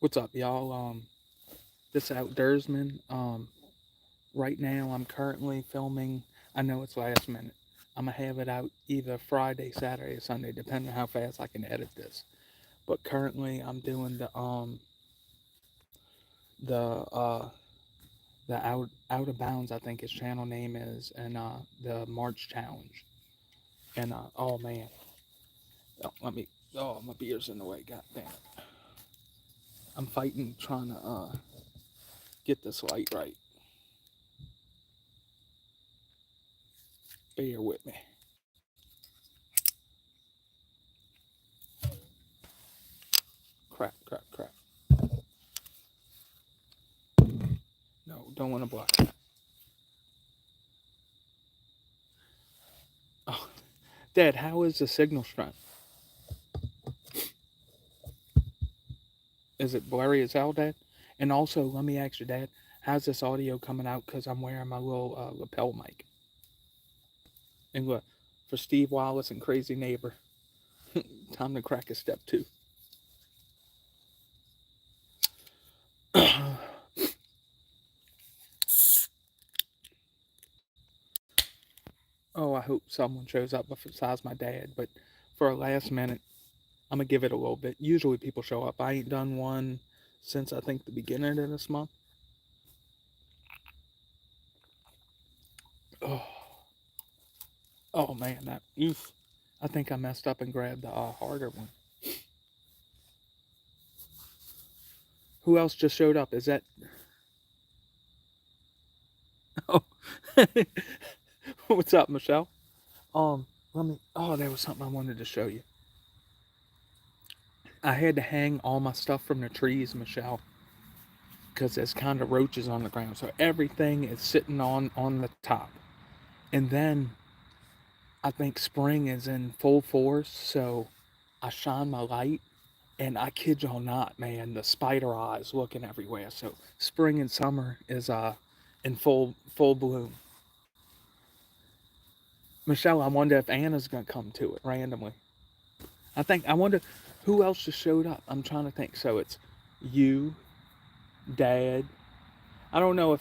What's up, y'all? This Outdoorsman. Right now I'm currently filming. I know it's last minute. I'm gonna have it out either Friday, Saturday, or Sunday, depending on how fast I can edit this. But currently I'm doing the out of bounds. I think his channel name is, and the March challenge. And oh man, oh, my beer's in the way. God damn it! I'm fighting trying to get this light right. Bear with me. Crap, crap, crap. No, don't want to block that. Oh, Dad, how is the signal strength? Is it blurry as hell, Dad? And also, let me ask you, Dad, how's this audio coming out? Because I'm wearing my little lapel mic. And look, for Steve Wallace and Crazy Neighbor, time to crack a step two. Oh, I hope someone shows up besides my dad. But for a last minute, I'm going to give it a little bit. Usually people show up. I ain't done one since I think the beginning of this month. Oh, oh man, that oof. I think I messed up and grabbed the harder one. Who else just showed up? Is that? Oh, what's up, Michelle? Let me. Oh, there was something I wanted to show you. I had to hang all my stuff from the trees, Michelle, because there's kind of roaches on the ground. So everything is sitting on the top, and then I think spring is in full force. So I shine my light, and I kid y'all not, man, the spider eyes looking everywhere. So spring and summer is in full bloom. Michelle, I wonder if Anna's gonna come to it randomly. I wonder who else just showed up. I'm trying to think. So it's you, Dad. I don't know if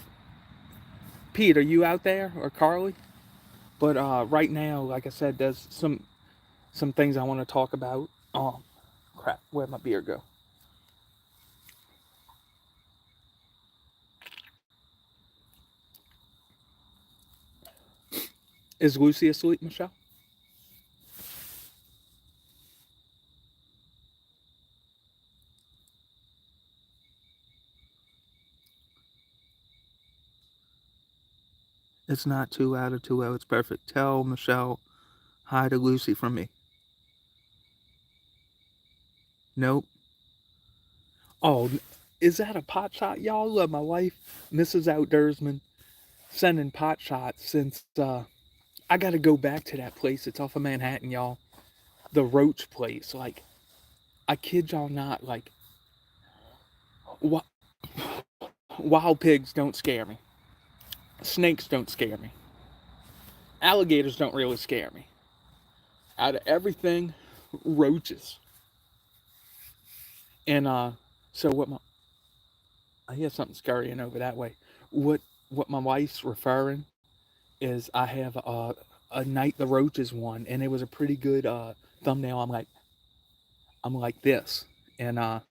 Pete, are you out there or Carly? But right now, like I said, there's some things I want to talk about. Oh, crap! Where'd my beer go? Is Lucy asleep, Michelle? It's not too loud or too low. It's perfect. Tell Michelle hi to Lucy from me. Nope. Oh, is that a pot shot? Y'all love my wife, Mrs. Outdoorsman, sending pot shots since I got to go back to that place. It's off of Manhattan, y'all. The Roach place. Like, I kid y'all not. Like, wild pigs don't scare me. Snakes don't scare me. Alligators don't really scare me. Out of everything, roaches. And so what my I hear something scurrying over that way. What what my wife's referring is I have a Night the Roaches one, and it was a pretty good thumbnail. I'm like this, and I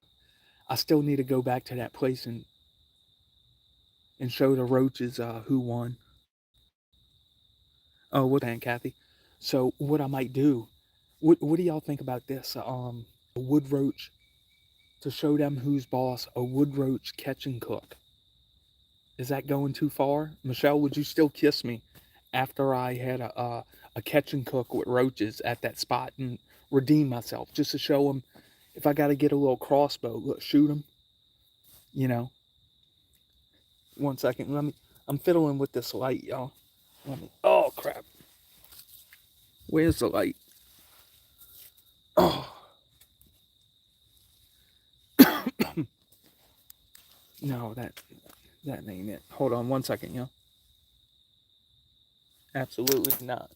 still need to go back to that place and show the roaches who won. Oh, what's saying, Kathy? So what I might do? What do y'all think about this? A wood roach to show them who's boss. A wood roach catch and cook. Is that going too far? Michelle, would you still kiss me after I had a catch and cook with roaches at that spot and redeem myself just to show them if I got to get a little crossbow, look, shoot them, you know? One second, I'm fiddling with this light, y'all. Oh, crap. Where's the light? Oh, no, that ain't it. Hold on one second, y'all. Absolutely not.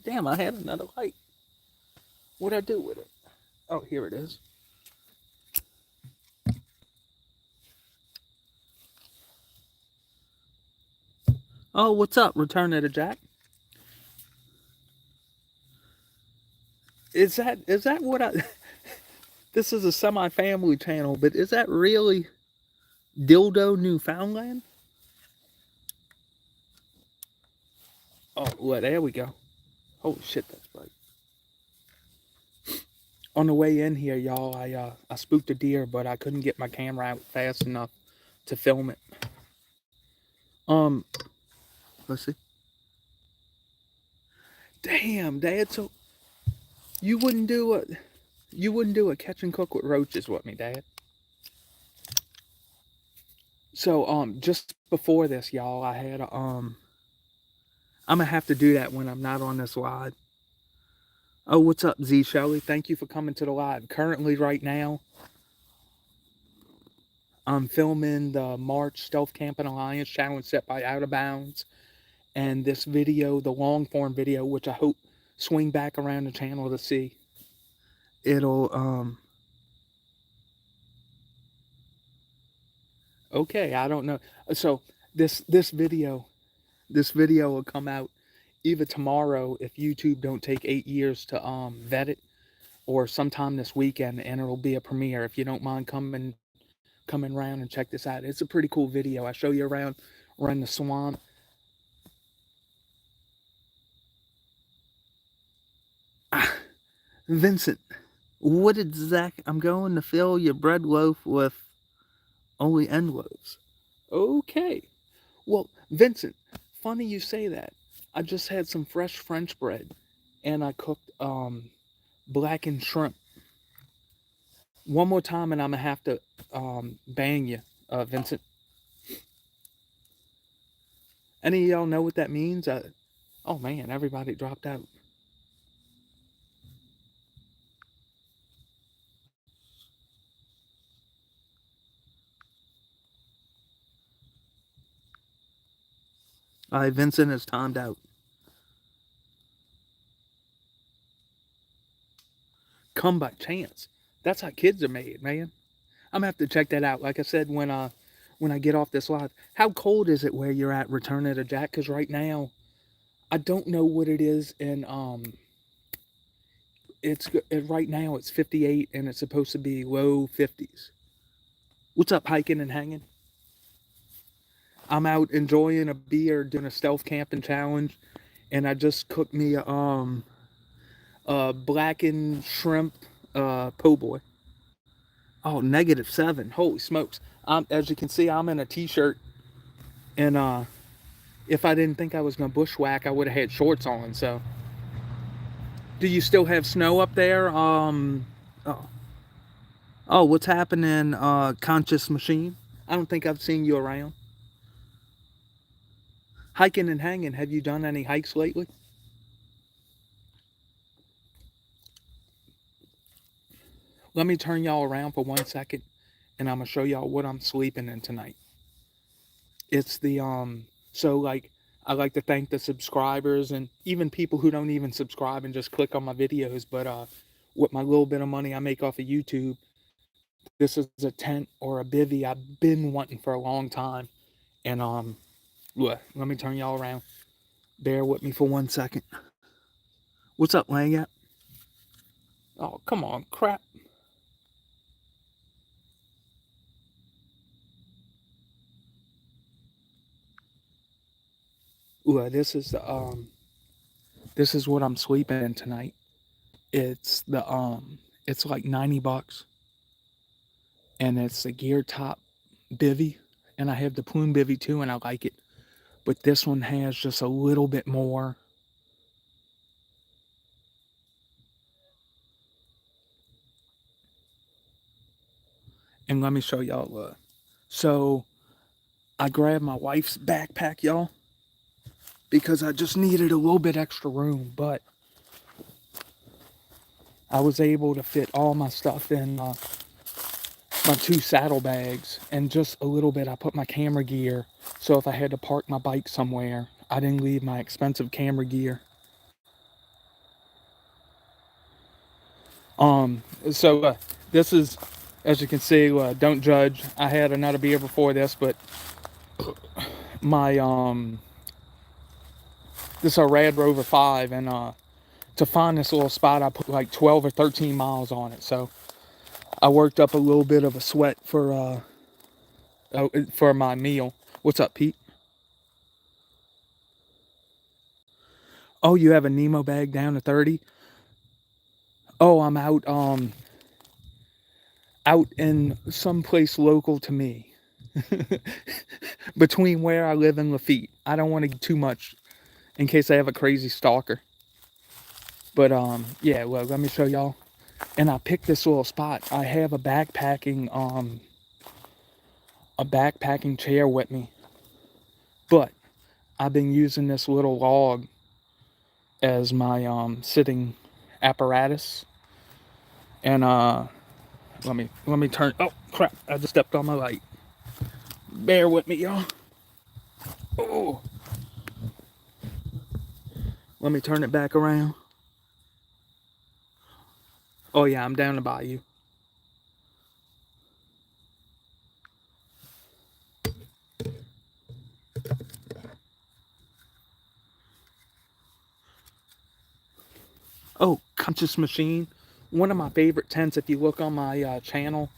Damn, I had another light. What'd I do with it? Oh, here it is. Oh, what's up, Return of the Jack? Is that what I this is a semi-family channel, but is that really Dildo Newfoundland? Oh, well, there we go. Holy shit, that's bright. On the way in here, y'all, I spooked a deer, but I couldn't get my camera out fast enough to film it. Let's see. Damn, Dad, so you wouldn't do a catch and cook with roaches with me, Dad. So just before this, y'all, I had I'm gonna have to do that when I'm not on this live. Oh, what's up, Z Shelley? Thank you for coming to the live. Currently, right now, I'm filming the March Stealth Camping Alliance challenge set by Out of Bounds, and this video, the long form video, which I hope swing back around the channel to see. It'll okay, I don't know. So this video will come out either tomorrow if YouTube don't take 8 years to vet it, or sometime this weekend, and it'll be a premiere. If you don't mind coming around and check this out. It's a pretty cool video. I show you around. We're in the swamp. Vincent, what exact? I'm going to fill your bread loaf with only end loaves. Okay. Well, Vincent, funny you say that. I just had some fresh French bread, and I cooked blackened shrimp. One more time, and I'm gonna have to bang you, Vincent. Any of y'all know what that means? Oh man, everybody dropped out. All right, Vincent is timed out. Come by chance. That's how kids are made, man. I'm gonna have to check that out. Like I said, when I get off this live. How cold is it where you're at, Return of the Jack? Because right now, I don't know what it is, and right now it's 58, and it's supposed to be low 50s. What's up, hiking and hanging? I'm out enjoying a beer, doing a stealth camping challenge, and I just cooked me a blackened shrimp po' boy. Oh, -7. Holy smokes. As you can see, I'm in a t-shirt, and if I didn't think I was gonna bushwhack, I would have had shorts on. So do you still have snow up there? Oh, what's happening, Conscious Machine? I don't think I've seen you around. Hiking and hanging, have you done any hikes lately? Let me turn y'all around for 1 second, and I'm gonna show y'all what I'm sleeping in tonight. It's the so like, I like to thank the subscribers and even people who don't even subscribe and just click on my videos, but with my little bit of money I make off of YouTube, this is a tent or a bivvy I've been wanting for a long time. And let me turn y'all around. Bear with me for 1 second. What's up, Lang? Oh, come on, crap. This is the this is what I'm sleeping in tonight. It's the it's like $90, and it's a gear top bivvy, and I have the plume bivvy too, and I like it. But this one has just a little bit more. And let me show y'all. So I grabbed my wife's backpack, y'all, because I just needed a little bit extra room, but I was able to fit all my stuff in my 2 saddlebags, and just a little bit I put my camera gear, so if I had to park my bike somewhere, I didn't leave my expensive camera gear. So this is, as you can see, don't judge. I had another beer before this, but my This is a Rad Rover 5, and to find this little spot, I put like 12 or 13 miles on it. So I worked up a little bit of a sweat for my meal. What's up, Pete? Oh, you have a Nemo bag down to 30? Oh, I'm out in some place local to me. Between where I live and Lafitte. I don't want to get too much in case I have a crazy stalker. But yeah, well, let me show y'all. And I picked this little spot. I have a backpacking chair with me. But I've been using this little log as my sitting apparatus. And let me turn. Oh crap, I just stepped on my light. Bear with me, y'all. Oh, let me turn it back around. Oh yeah, I'm down the bayou. Oh, Conscious Machine. One of my favorite tents. If you look on my channel,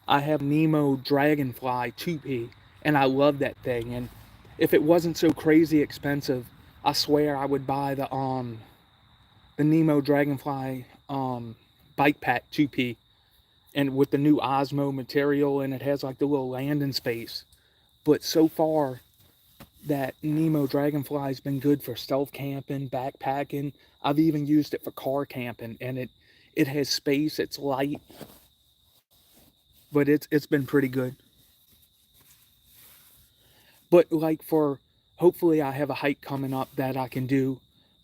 I have Nemo Dragonfly 2P, and I love that thing. And if it wasn't so crazy expensive, I swear I would buy the Nemo Dragonfly bike pack 2P, and with the new Osmo material, and it has like the little landing space. But so far, that Nemo Dragonfly has been good for stealth camping, backpacking. I've even used it for car camping, and it has space. It's light, but it's been pretty good. But like for, hopefully I have a hike coming up that I can do,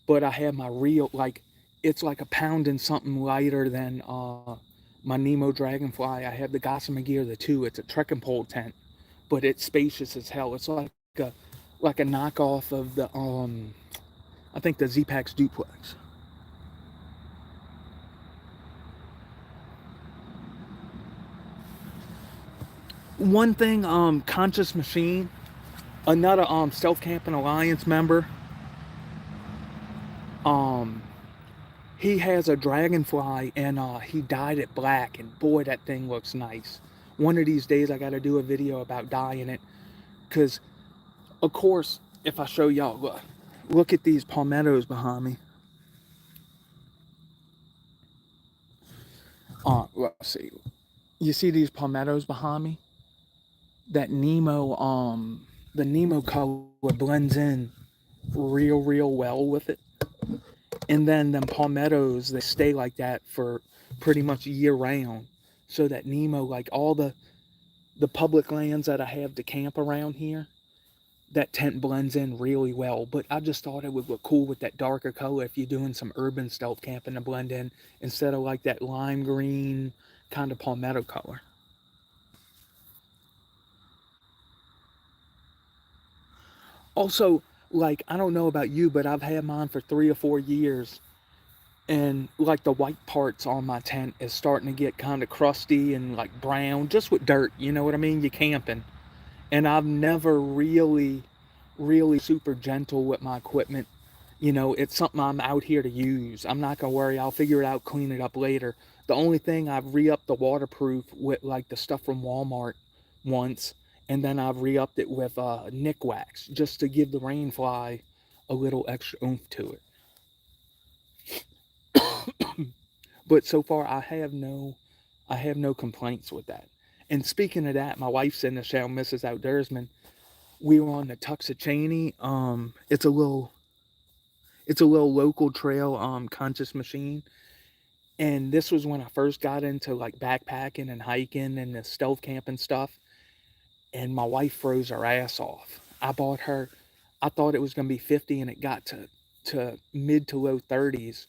but I have my real, like, it's like a pound and something lighter than my Nemo Dragonfly. I have the Gossamer Gear the 2. It's a trekking pole tent, but it's spacious as hell. It's like a knockoff of the I think the Z-Pax Duplex. One thing, Conscious Machine, another Stealth Camping Alliance member, um he has a Dragonfly, and he dyed it black, and boy, that thing looks nice. One of these days I got to do a video about dyeing it, because of course, if I show y'all, look at these palmettos behind me. Let's see. You see these palmettos behind me? That the Nemo color blends in real well with it. And then them palmettos, they stay like that for pretty much year round. So that Nemo, like all the public lands that I have to camp around here, that tent blends in really well. But I just thought it would look cool with that darker color if you're doing some urban stealth camping to blend in, instead of like that lime green kind of palmetto color. Also, like, I don't know about you, but I've had mine for 3 or 4 years, and like the white parts on my tent is starting to get kind of crusty and like brown, just with dirt. You know what I mean? You're camping, and I've never really super gentle with my equipment. You know, it's something I'm out here to use. I'm not gonna worry. I'll figure it out, clean it up later. The only thing, I've re-upped the waterproof with like the stuff from Walmart once, and then I've re-upped it with Nick Wax just to give the Rainfly a little extra oomph to it. But so far, I have no complaints with that. And speaking of that, my wife's in the show, Mrs. Outdoorsman. We were on the Tuxachanie. It's a little local trail, Conscious Machine. And this was when I first got into like backpacking and hiking and the stealth camping stuff. And my wife froze her ass off. I thought it was gonna be 50, and it got to mid to low 30s.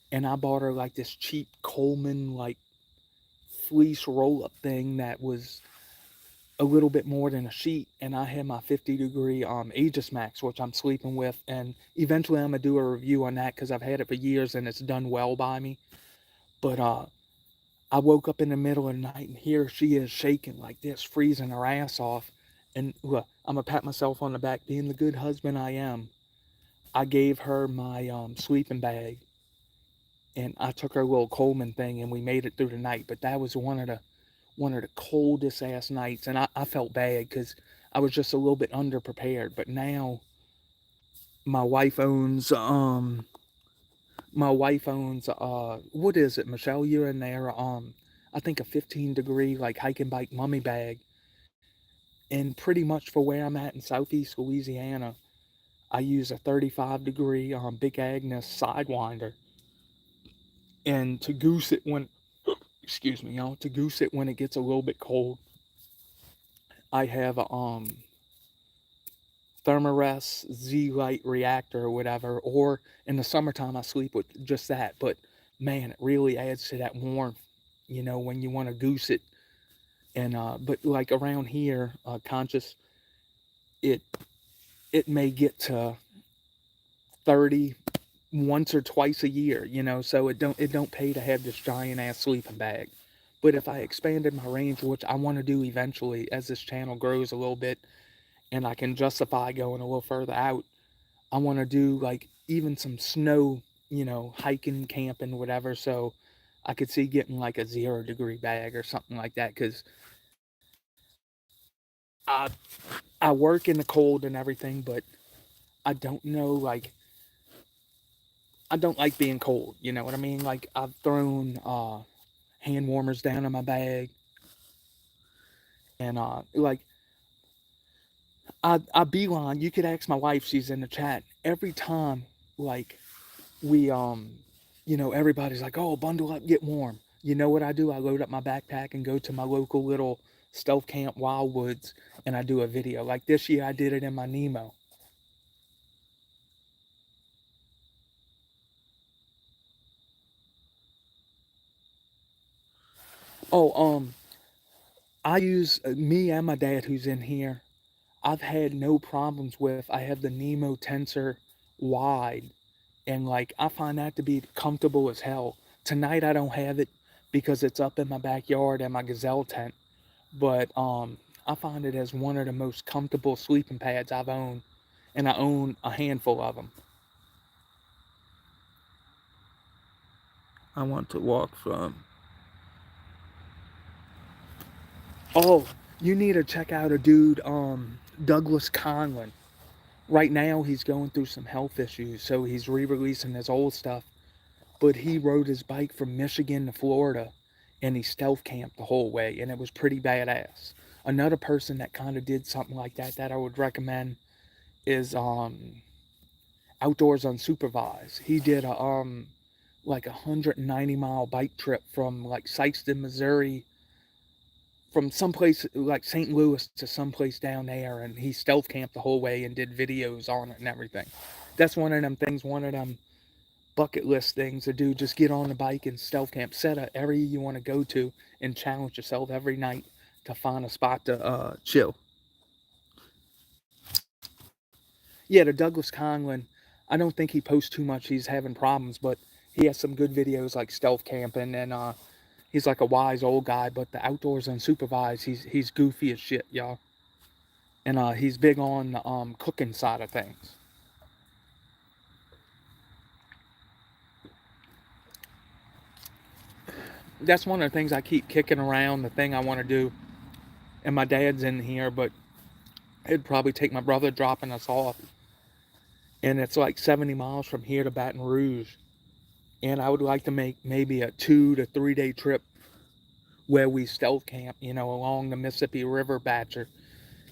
And I bought her like this cheap Coleman like fleece roll up thing that was a little bit more than a sheet, and I had my 50-degree Aegis Max, which I'm sleeping with, and eventually I'm gonna do a review on that because I've had it for years and it's done well by me. But I woke up in the middle of the night, and here she is shaking like this, freezing her ass off. And look, I'm gonna pat myself on the back, being the good husband I am. I gave her my sleeping bag, and I took her little Coleman thing, and we made it through the night. But that was one of the coldest ass nights, and I felt bad because I was just a little bit underprepared. But now my wife owns what is it, Michelle? You're in there. I think a 15-degree like hike and bike mummy bag, and pretty much for where I'm at in Southeast Louisiana, I use a 35-degree Big Agnes Sidewinder, and to goose it when, excuse me, y'all, to goose it when it gets a little bit cold, I have a Thermarest Z-Lite reactor or whatever, or in the summertime I sleep with just that. But man, it really adds to that warmth, when you want to goose it. And but like around here, Conscious, it it may get to 30 once or twice a year, so it don't pay to have this giant ass sleeping bag. But if I expanded my range, which I want to do eventually as this channel grows a little bit and I can justify going a little further out, I want to do like even some snow, hiking, camping, whatever. So I could see getting like a 0-degree bag or something like that, because I I work in the cold and everything, but I don't know, like, I don't like being cold. You know what I mean? Like, I've thrown hand warmers down in my bag, and like, I beeline. You could ask my wife; she's in the chat every time. Like, we everybody's like, oh, bundle up, get warm. You know what I do? I load up my backpack and go to my local little stealth camp, Wildwoods, and I do a video. Like this year, I did it in my Nemo. Oh, I use me and my dad, who's in here. I've had no problems with. I have the Nemo Tensor wide, and like I find that to be comfortable as hell. Tonight I don't have it because it's up in my backyard in my gazelle tent, but I find it as one of the most comfortable sleeping pads I've owned, and I own a handful of them. I want to walk from. Oh, you need to check out a dude, Douglas Conlon. Right now he's going through some health issues, so he's re-releasing his old stuff. But he rode his bike from Michigan to Florida, and he stealth camped the whole way, and it was pretty badass. Another person that kind of did something like that I would recommend is Outdoors Unsupervised. He did a like 190-mile bike trip from like Sykeston, Missouri, from someplace like St. Louis to someplace down there, and he stealth camped the whole way and did videos on it and everything. That's one of them things, one of them bucket list things to do. Just get on the bike and stealth camp. Set a area you want to go to and challenge yourself every night to find a spot to chill. Yeah, the Douglas Conlon, I don't think he posts too much. He's having problems, but he has some good videos like stealth camping, and he's like a wise old guy. But the Outdoors Unsupervised, he's goofy as shit, y'all. And he's big on the cooking side of things. That's one of the things I keep kicking around, the thing I want to do. And my dad's in here, but it'd probably take my brother dropping us off. And it's like 70 miles from here to Baton Rouge. And I would like to make maybe a 2 to 3 day trip where we stealth camp, along the Mississippi River Batcher,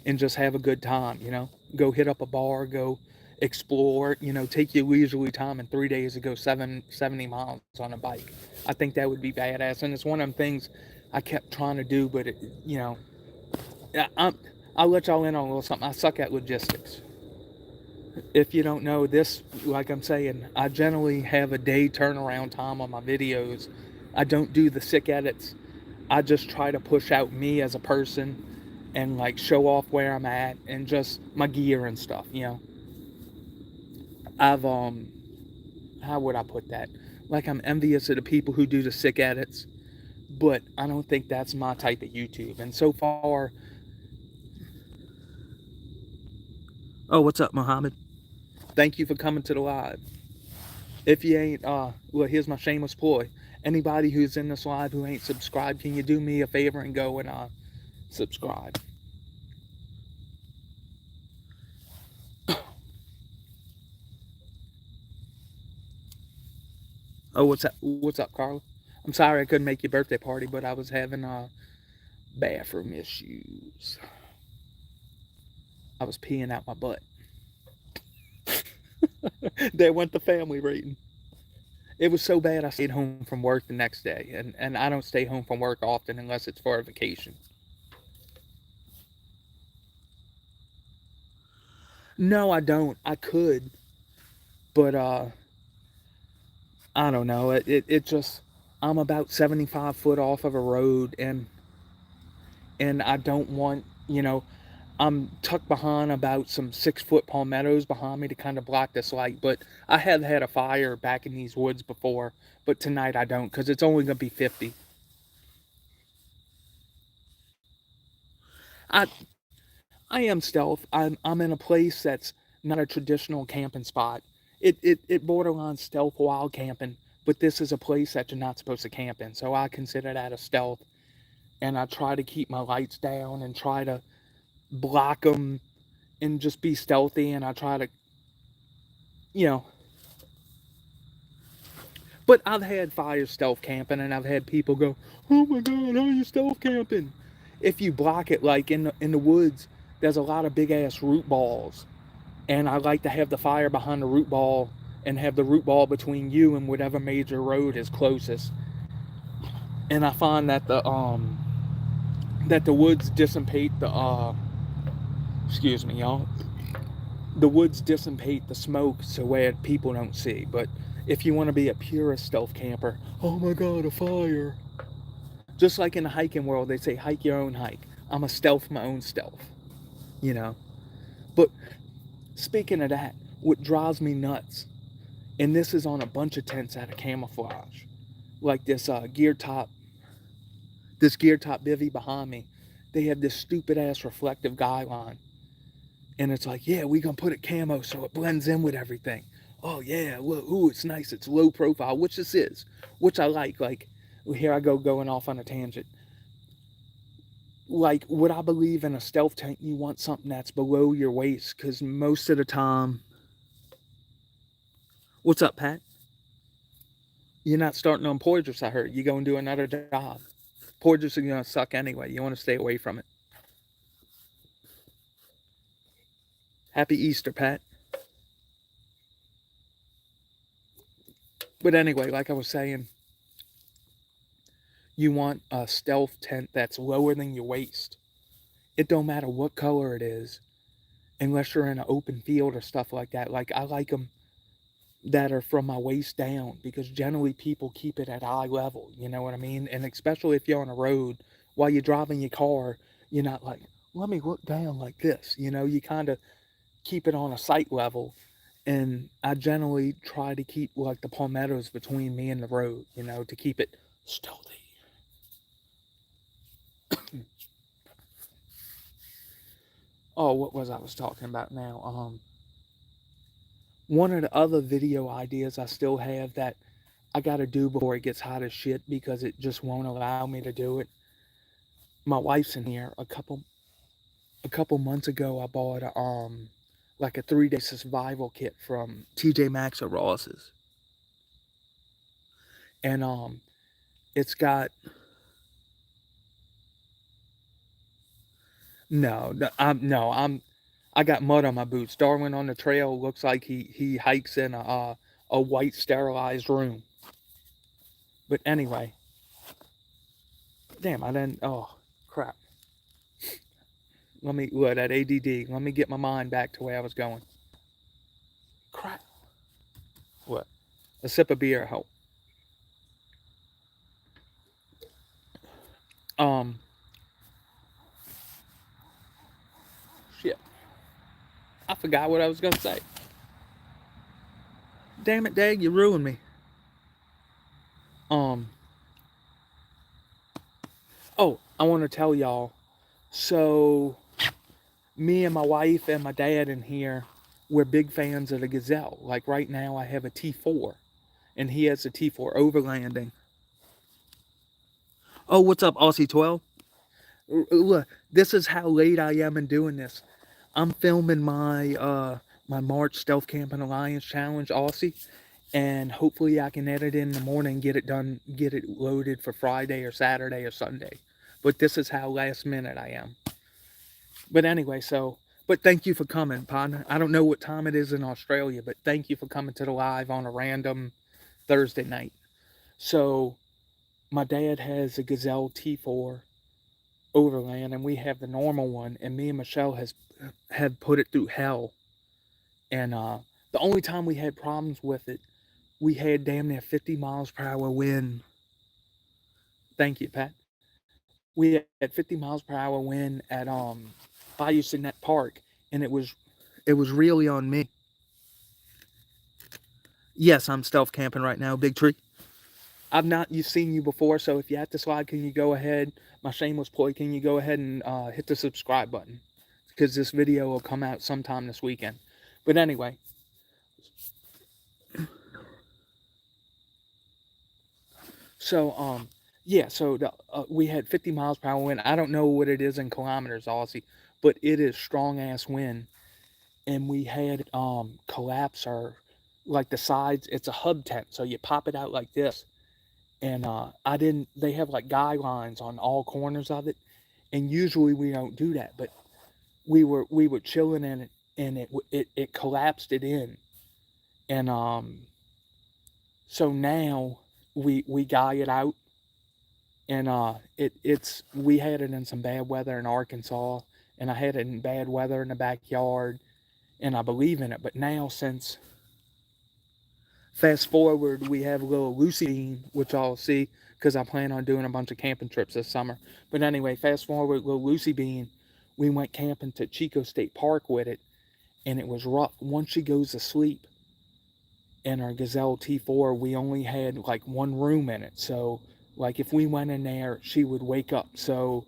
and just have a good time, Go hit up a bar, go explore, take your leisurely time in 3 days to go 70 miles on a bike. I think that would be badass. And it's one of them things I kept trying to do, but I'll let y'all in on a little something. I suck at logistics. If you don't know this, like I'm saying, I generally have a day turnaround time on my videos. I don't do the sick edits. I just try to push out me as a person and like show off where I'm at and just my gear and stuff, I've how would I put that? Like, I'm envious of the people who do the sick edits, but I don't think that's my type of YouTube. And so far, oh, what's up, Mohammed? Thank you for coming to the live. If you ain't, well, here's my shameless ploy. Anybody who's in this live who ain't subscribed, can you do me a favor and go and subscribe? Oh, what's up? What's up, Carla? I'm sorry I couldn't make your birthday party, but I was having bathroom issues. I was peeing out my butt. There went the family rating. It was so bad I stayed home from work the next day, and I don't stay home from work often unless it's for a vacation. No, I don't. I could, but I don't know. It just, I'm about 75 foot off of a road, and I don't want, I'm tucked behind about some 6 foot palmettos behind me to kind of block this light. But I have had a fire back in these woods before, but tonight I don't, because it's only gonna be 50. I I am stealth. I'm in a place that's not a traditional camping spot. It borderline stealth wild camping, but this is a place that you're not supposed to camp in. So I consider that a stealth, and I try to keep my lights down and try to block them and just be stealthy. And I try to, you know. But I've had fire stealth camping, and I've had people go, "Oh my God, how are you stealth camping?" If you block it, like in the woods, there's a lot of big ass root balls, and I like to have the fire behind the root ball and have the root ball between you and whatever major road is closest. And I find that the woods dissipate the excuse me, y'all. The woods dissipate the smoke so where people don't see. But if you want to be a purist stealth camper, oh my God, a fire. Just like in the hiking world, they say hike your own hike. I'm a stealth my own stealth, you know. But speaking of that, what drives me nuts, and this is on a bunch of tents out of camouflage, like this gear top bivy behind me, they have this stupid ass reflective guy line, and it's like, yeah, we gonna put it camo so it blends in with everything. Oh yeah, look, ooh, it's nice, it's low profile, which this is, which I like. Like, here I go going off on a tangent. Like, would I believe in a stealth tent, you want something that's below your waist, because most of the time, what's up, Pat? You're not starting on Poydras, I heard. You go and do another job. Poydras are gonna suck anyway. You want to stay away from it. Happy Easter, Pat. But anyway, like I was saying, you want a stealth tent that's lower than your waist. It don't matter what color it is, unless you're in an open field or stuff like that. Like, I like them that are from my waist down, because generally people keep it at eye level, you know what I mean? And especially if you're on a road, while you're driving your car, you're not like, let me look down like this, you kind of keep it on a sight level. And I generally try to keep like the palmettos between me and the road, to keep it stealthy. Oh, what was I was talking about now? One of the other video ideas I still have that I gotta do before it gets hot as shit, because it just won't allow me to do it. My wife's in here. A couple months ago, I bought like a 3-day survival kit from TJ Maxx or Ross's, and it's got I got mud on my boots. Darwin on the trail looks like he hikes in a white sterilized room. But anyway, damn, I didn't. Oh crap. That ADD. Let me get my mind back to where I was going. Crap. What? A sip of beer help. Um. Shit. I forgot what I was gonna say. Damn it, Dag, you ruined me. Um. Oh, I want to tell y'all. So, me and my wife and my dad in here, we're big fans of the Gazelle. Like right now, I have a T4, and he has a T4 overlanding. Oh, what's up, Aussie 12? Look, this is how late I am in doing this. I'm filming my March Stealth Camping Alliance Challenge, Aussie, and hopefully I can edit in the morning, get it done, get it loaded for Friday or Saturday or Sunday. But this is how last minute I am. But anyway, but thank you for coming, partner. I don't know what time it is in Australia, but thank you for coming to the live on a random Thursday night. So my dad has a Gazelle T4 Overland, and we have the normal one, and me and Michelle have put it through hell. And the only time we had problems with it, we had damn near 50 miles per hour wind. Thank you, Pat. We had 50 miles per hour wind at Bayou Signet Park, and it was really on me. Yes, I'm stealth camping right now, Big Tree. I've not seen you before, so if you have to slide, can you go ahead? My shameless plug, can you go ahead and hit the subscribe button? Because this video will come out sometime this weekend. But anyway. So, yeah, so we had 50 miles per hour wind. I don't know what it is in kilometers, Aussie, but it is strong-ass wind. And we had collapse our, like the sides. It's a hub tent, so you pop it out like this. And they have like guidelines on all corners of it, and usually we don't do that, but we were chilling in it, and it collapsed it in. And so now we guy it out, and we had it in some bad weather in Arkansas, and I had it in bad weather in the backyard, and I believe in it. But now, since fast forward, we have a little Lucy Bean, which I'll see, because I plan on doing a bunch of camping trips this summer. But anyway, fast forward, little Lucy Bean, we went camping to Chico State Park with it, and it was rough. Once she goes to sleep in our Gazelle T4, we only had like one room in it. So, like, if we went in there, she would wake up. So,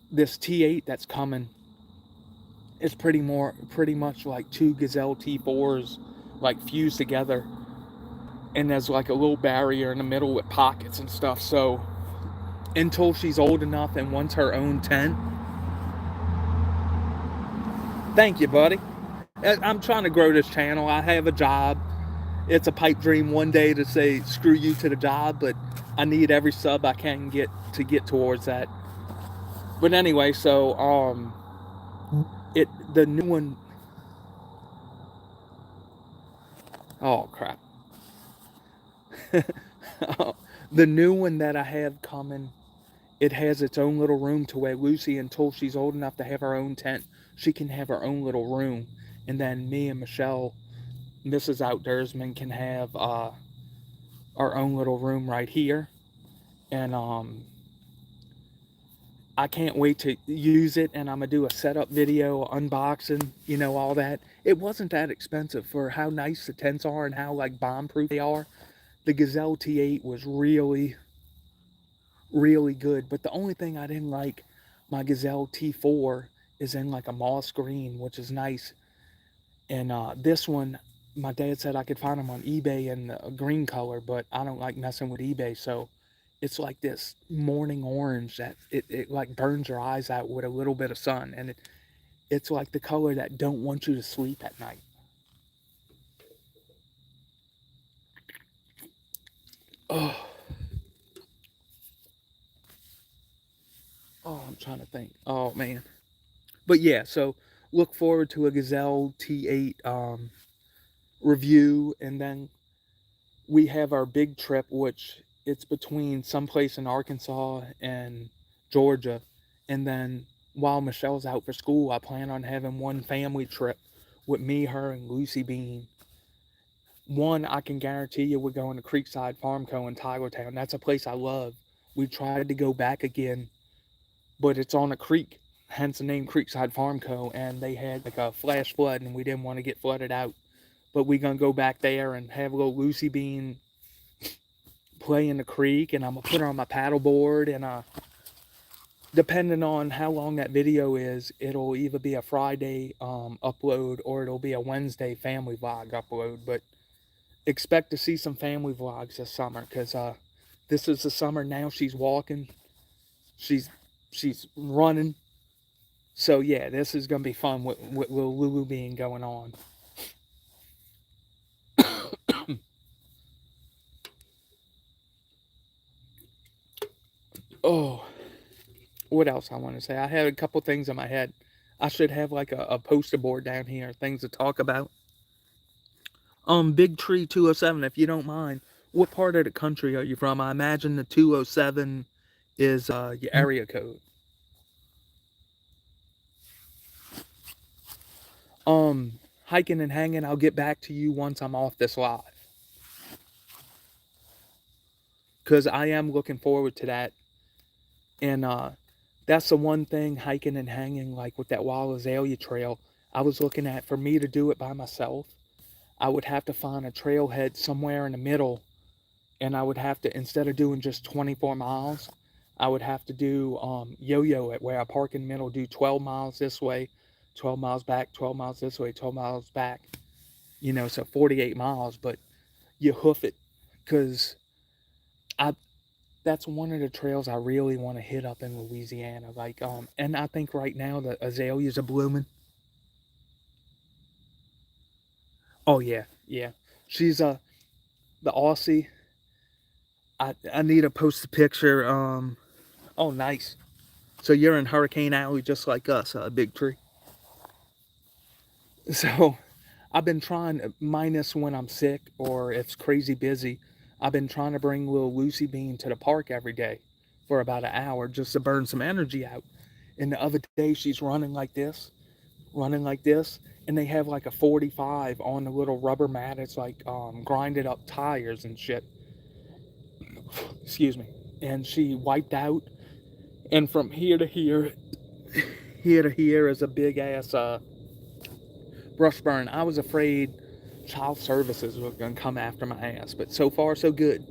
this T8 that's coming is pretty much like two Gazelle T4s, like fused together, and there's like a little barrier in the middle with pockets and stuff. So until she's old enough and wants her own tent. Thank you, buddy. I'm trying to grow this channel. I have a job. It's a pipe dream one day to say screw you to the job, but I need every sub I can get to get towards that. But anyway, so the new one. Oh crap. The new one that I have coming, it has its own little room to where Lucy, until she's old enough to have her own tent, she can have her own little room. And then me and Michelle, Mrs. Outdoorsman, can have our own little room right here. And I can't wait to use it, and I'm gonna do a setup video, unboxing, all that. It wasn't that expensive for how nice the tents are and how like bomb-proof they are. The Gazelle T8 was really, really good. But the only thing I didn't like, my Gazelle T4 is in like a moss green, which is nice. And this one, my dad said I could find them on eBay in a green color, but I don't like messing with eBay. So it's like this morning orange that it like burns your eyes out with a little bit of sun. And it's like the color that don't want you to sleep at night. Oh, I'm trying to think. Oh, man. But yeah, so look forward to a Gazelle T8 review. And then we have our big trip, which it's between someplace in Arkansas and Georgia. And then while Michelle's out for school, I plan on having one family trip with me, her, and Lucy Bean. One, I can guarantee you we're going to Creekside Farm Co. in Tylertown. That's a place I love. We tried to go back again, but it's on a creek, hence the name Creekside Farm Co. And they had like a flash flood, and we didn't want to get flooded out. But we're going to go back there and have a little Lucy Bean play in the creek, and I'm going to put her on my paddleboard, and depending on how long that video is, it'll either be a Friday upload or it'll be a Wednesday family vlog upload. But expect to see some family vlogs this summer, because this is the summer now. She's walking, she's running. So yeah, this is gonna be fun with little Lulu being going on. Oh, what else I want to say? I had a couple things in my head. I should have like a poster board down here, things to talk about. Big Tree 207, if you don't mind, what part of the country are you from? I imagine the 207 is your area code. Hiking and hanging, I'll get back to you once I'm off this live, because I am looking forward to that. And that's the one thing, hiking and hanging, like with that Wild Azalea Trail, I was looking at, for me to do it by myself, I would have to find a trailhead somewhere in the middle, and I would have to, instead of doing just 24 miles, I would have to do yo-yo it, where I park in the middle, do 12 miles this way, 12 miles back, 12 miles this way, 12 miles back, you know, so 48 miles, but you hoof it, because that's one of the trails I really want to hit up in Louisiana. Like, and I think right now the azaleas are blooming. Oh yeah, yeah. She's the Aussie. I need to post a picture. Oh nice. So you're in Hurricane Alley just like us, Big Tree. So I've been trying, minus when I'm sick or if it's crazy busy, I've been trying to bring little Lucy Bean to the park every day for about an hour just to burn some energy out. And the other day she's running like this, and they have like a 45 on the little rubber mat. It's like grinded up tires and shit. Excuse me. And she wiped out, and from here to here, here to here is a big ass brush burn. I was afraid child services was gonna come after my ass, but so far so good.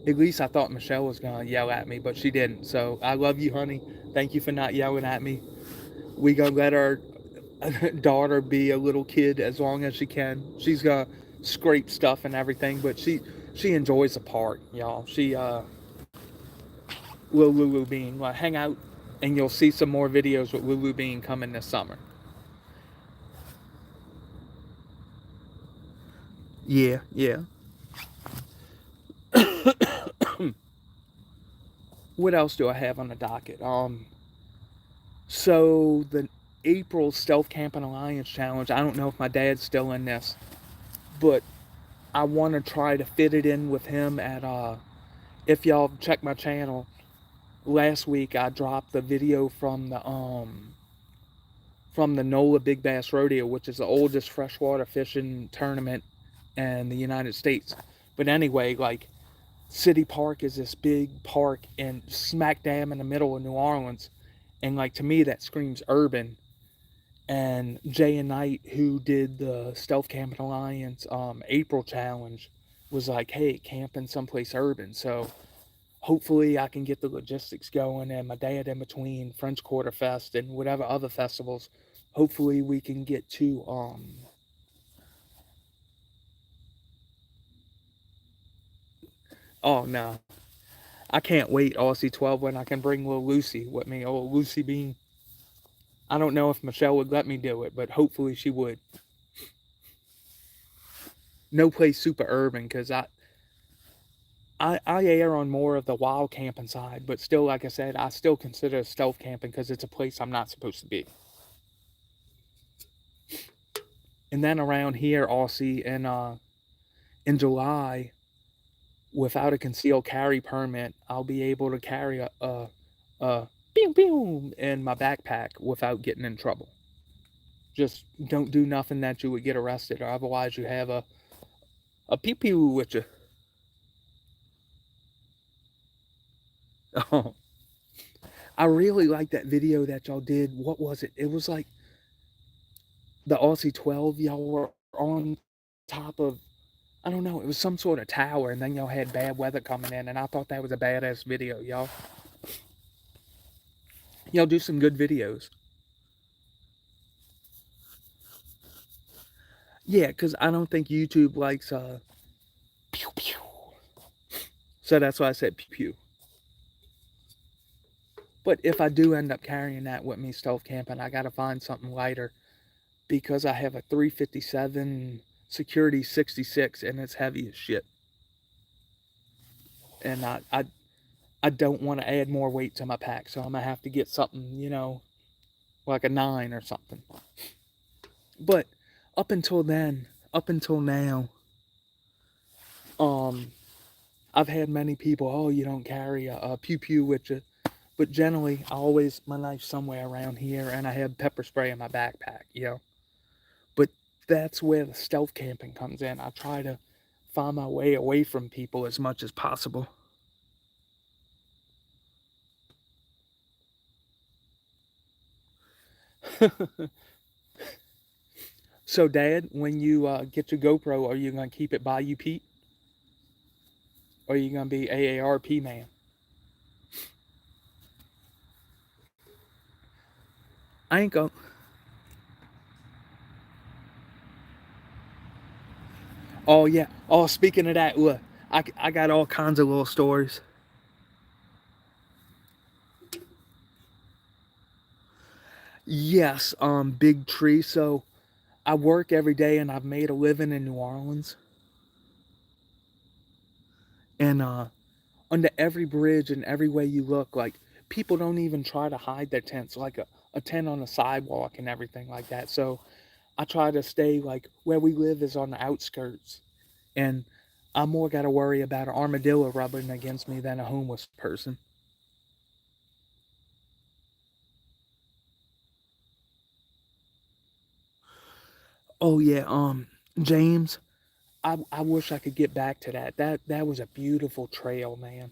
At least I thought Michelle was gonna yell at me, but she didn't. So I love you, honey. Thank you for not yelling at me. We gonna let our daughter be a little kid as long as she can. She's gonna scrape stuff and everything, but she enjoys the park, y'all. She Lulu Bean, like, hang out, and you'll see some more videos with Lulu Bean coming this summer. Yeah, yeah. What else do I have on the docket? So the April Stealth Camping Alliance Challenge, I don't know if my dad's still in this, but I want to try to fit it in with him at, if y'all check my channel, last week I dropped the video from the NOLA Big Bass Rodeo, which is the oldest freshwater fishing tournament in the United States. But anyway, like, City Park is this big park and smack dab in the middle of New Orleans, and like, to me that screams urban. And Jay and Knight, who did the Stealth Camping Alliance April challenge, was like, hey, camping someplace urban. So hopefully I can get the logistics going, and my dad, in between French Quarter Fest and whatever other festivals, hopefully we can get to oh no, I can't wait, Aussie 12, when I can bring little Lucy with me, old Lucy Bean. I don't know if Michelle would let me do it, but hopefully she would. No place super urban, because I err on more of the wild camping side, but still, like I said, I still consider stealth camping because it's a place I'm not supposed to be. And then around here, Aussie, in July, without a concealed carry permit, I'll be able to carry a pew pew in my backpack without getting in trouble. Just don't do nothing that you would get arrested, or otherwise you have a pew pew with you. Oh, I really like that video that y'all did. What was it? It was like the Aussie 12. Y'all were on top of, I don't know, it was some sort of tower, and then y'all had bad weather coming in, and I thought that was a badass video, y'all. Y'all do some good videos. Yeah, because I don't think YouTube likes pew pew. So that's why I said pew pew. But if I do end up carrying that with me stealth camping, I gotta find something lighter because I have a 357 Security 66 and it's heavy as shit. And I don't want to add more weight to my pack, so I'm gonna have to get something, like a 9 or something. But up until then, up until now, I've had many people, oh, you don't carry a pew pew with you. But generally, I always, my knife's somewhere around here, and I have pepper spray in my backpack. But that's where the stealth camping comes in. I try to find my way away from people as much as possible. So, Dad, when you get your GoPro, are you going to keep it by you, Pete? Or are you going to be AARP man? I ain't going. Oh, yeah. Oh, speaking of that, look, I got all kinds of little stories. Yes, Big Tree. So, I work every day and I've made a living in New Orleans. And under every bridge and every way you look, like people don't even try to hide their tents, like a tent on the sidewalk and everything like that. So I try to stay like where we live is on the outskirts. And I more got to worry about an armadillo rubbing against me than a homeless person. Oh yeah, James, I wish I could get back to that. That was a beautiful trail, man.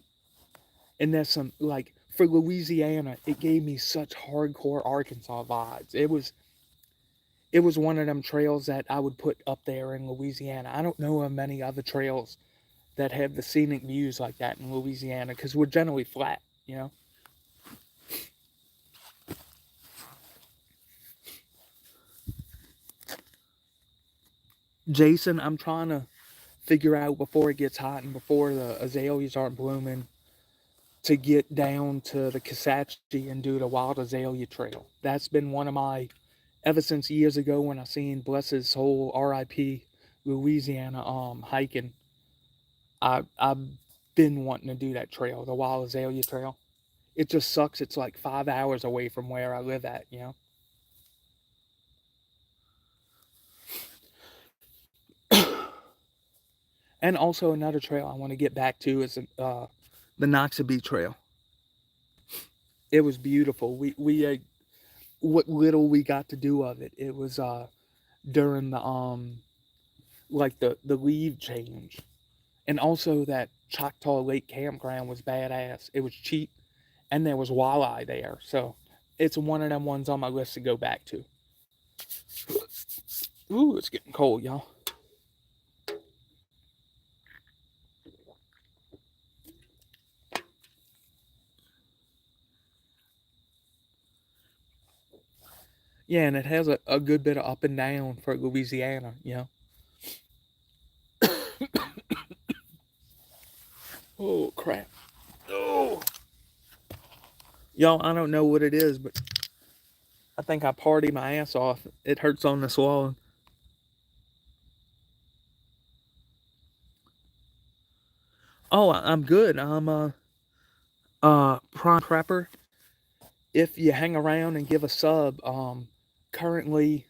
And there's some like for Louisiana, it gave me such hardcore Arkansas vibes. It was one of them trails that I would put up there in Louisiana. I don't know of many other trails that have the scenic views like that in Louisiana because we're generally flat. Jason, I'm trying to figure out before it gets hot and before the azaleas aren't blooming to get down to the Kisatchie and do the Wild Azalea Trail. That's been one of my, ever since years ago when I seen bless his soul, R.I.P. Louisiana, hiking. I've been wanting to do that trail, the Wild Azalea Trail. It just sucks. It's like 5 hours away from where I live at. And also another trail I want to get back to is the Noxubee Trail. It was beautiful. We what little we got to do of it. It was during the like the leave change, and also that Choctaw Lake campground was badass. It was cheap, and there was walleye there, so it's one of them ones on my list to go back to. Ooh, it's getting cold, y'all. Yeah, and it has a good bit of up and down for Louisiana. Oh crap. Oh, y'all, I don't know what it is, but I think I party my ass off. It hurts on the swallow. Oh, I'm good. I'm prime prepper. If you hang around and give a sub, currently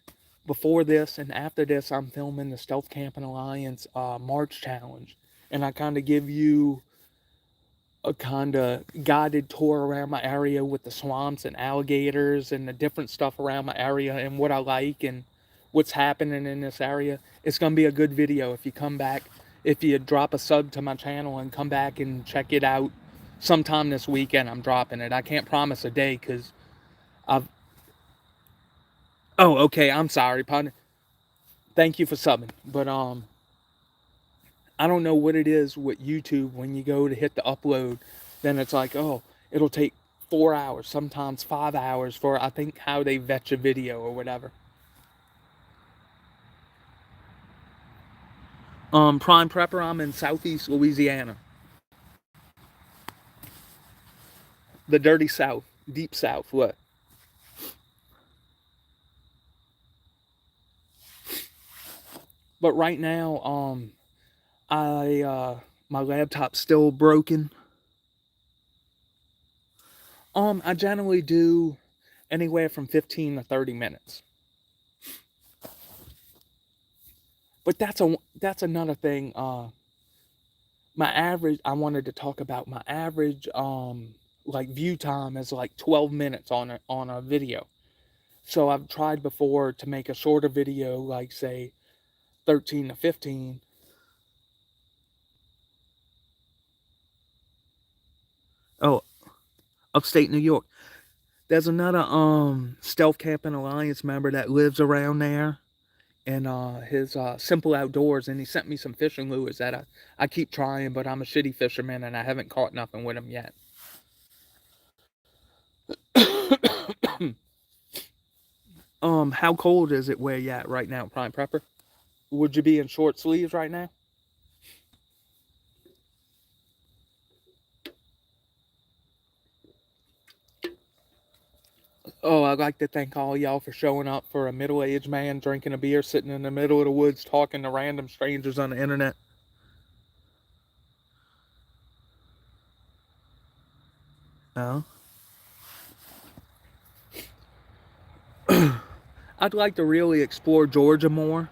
before this and after this, I'm filming the Stealth Camping Alliance March Challenge, and I kind of give you a kind of guided tour around my area with the swamps and alligators and the different stuff around my area and what I like and what's happening in this area. It's gonna be a good video if you come back, if you drop a sub to my channel and come back and check it out sometime this weekend. I'm dropping it. I can't promise a day because I've. Oh, okay. I'm sorry, partner. Thank you for subbing, but I don't know what it is with YouTube when you go to hit the upload, then it's like, oh, it'll take 4 hours, sometimes 5 hours for, I think, how they vet your video or whatever. Prime Prepper, I'm in Southeast Louisiana. The dirty South, deep South, what? But right now, my laptop's still broken. I generally do anywhere from 15 to 30 minutes. But that's another thing. My average, I wanted to talk about my average like view time is like 12 minutes on a video. So I've tried before to make a shorter video, like say 13 to 15. Oh, upstate New York. There's another Stealth Camping Alliance member that lives around there, and his Simple Outdoors, and he sent me some fishing lures that I keep trying, but I'm a shitty fisherman and I haven't caught nothing with them yet. How cold is it where you at right now, Prime Prepper? Would you be in short sleeves right now? Oh, I'd like to thank all y'all for showing up for a middle-aged man drinking a beer, sitting in the middle of the woods, talking to random strangers on the internet. No. I'd like to really explore Georgia more.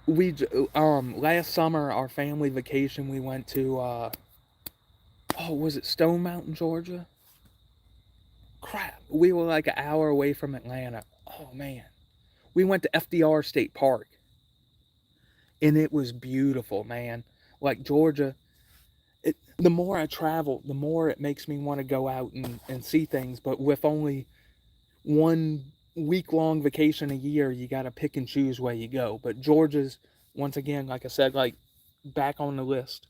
We last summer, our family vacation, we went to was it Stone Mountain, Georgia? Crap, we were like an hour away from Atlanta. Oh man, we went to FDR State Park, and it was beautiful, man. Like Georgia, the more I travel, the more it makes me want to go out and see things. But with only 1 week-long vacation a year, you got to pick and choose where you go. But Georgia's, once again, like I said, like back on the list.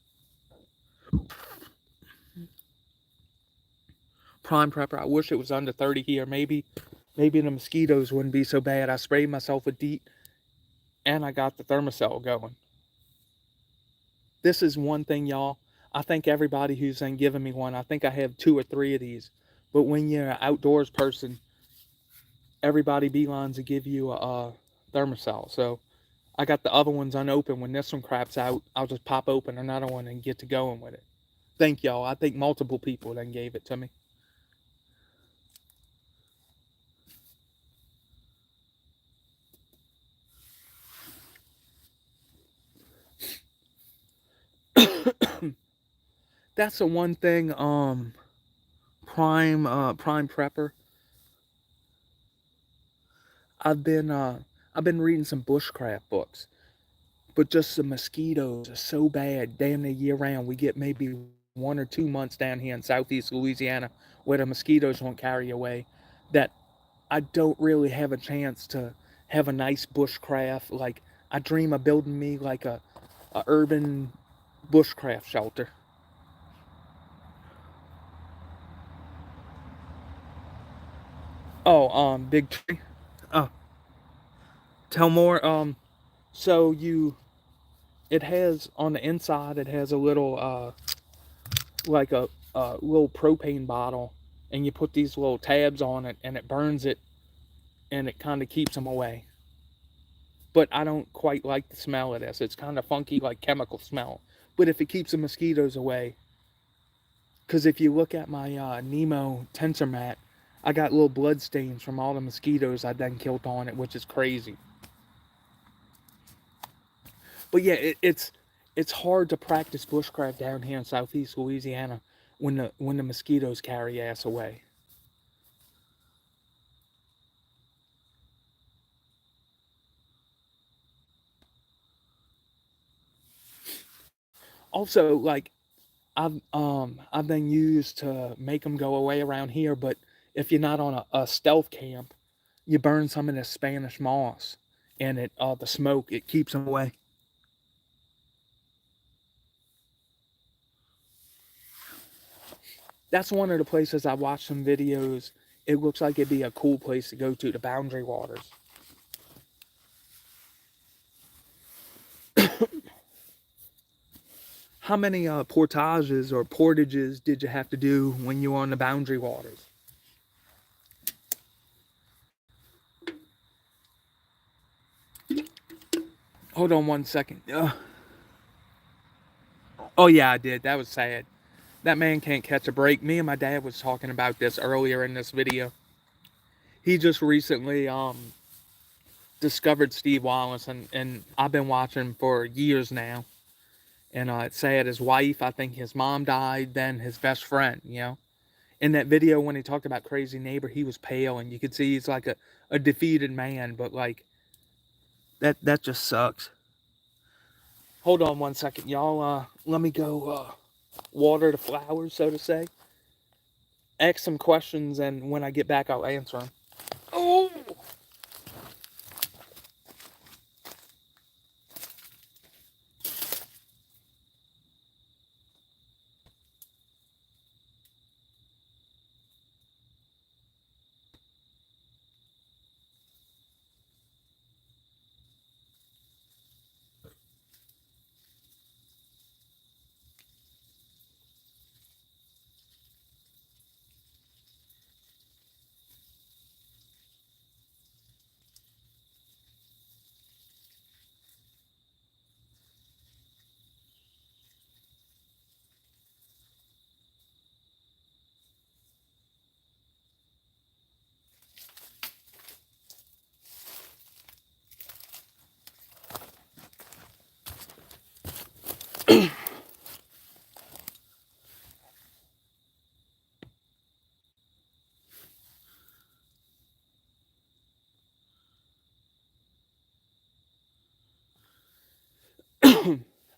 Prime Prepper, I wish it was under 30 here. Maybe the mosquitoes wouldn't be so bad. I sprayed myself with DEET, and I got the Thermacell going. This is one thing, y'all. I thank everybody who's been giving me one. I think I have 2 or 3 of these. But when you're an outdoors person, everybody beelines to give you a Thermacell. So I got the other ones unopened. When this one craps out, I'll just pop open another one and get to going with it. Thank y'all. I think multiple people then gave it to me. That's the one thing, Prime Prepper. I've been reading some bushcraft books, but just the mosquitoes are so bad, damn near year round. We get maybe 1 or 2 months down here in Southeast Louisiana where the mosquitoes won't carry away, that I don't really have a chance to have a nice bushcraft. Like I dream of building me like a urban bushcraft shelter. Oh, big tree. Oh, tell more. So it has on the inside, it has a little like a little propane bottle, and you put these little tabs on it, and it burns it, and it kind of keeps them away. But I don't quite like the smell of this. It's kind of funky, like chemical smell. But if it keeps the mosquitoes away, because if you look at my Nemo tensor mat, I got little blood stains from all the mosquitoes I done killed on it, which is crazy. But yeah, it's hard to practice bushcraft down here in Southeast Louisiana when the mosquitoes carry ass away. Also, like I've been used to make them go away around here, but if you're not on a stealth camp, you burn some of the Spanish moss, and the smoke, it keeps them away. That's one of the places I watched some videos. It looks like it'd be a cool place to go to, the Boundary Waters. How many portages or portages did you have to do when you were on the Boundary Waters? Hold on one second. Oh yeah, I did. That was sad. That man can't catch a break. Me and my dad was talking about this earlier in this video. He just recently discovered Steve Wallace, and I've been watching him for years now. And it's sad. His wife, I think his mom died, then his best friend, you know. In that video when he talked about Crazy Neighbor, he was pale, and you could see he's like a defeated man, but like that just sucks. Hold on one second, y'all. Let me go water the flowers, so to say. Ask some questions, and when I get back, I'll answer them. Oh!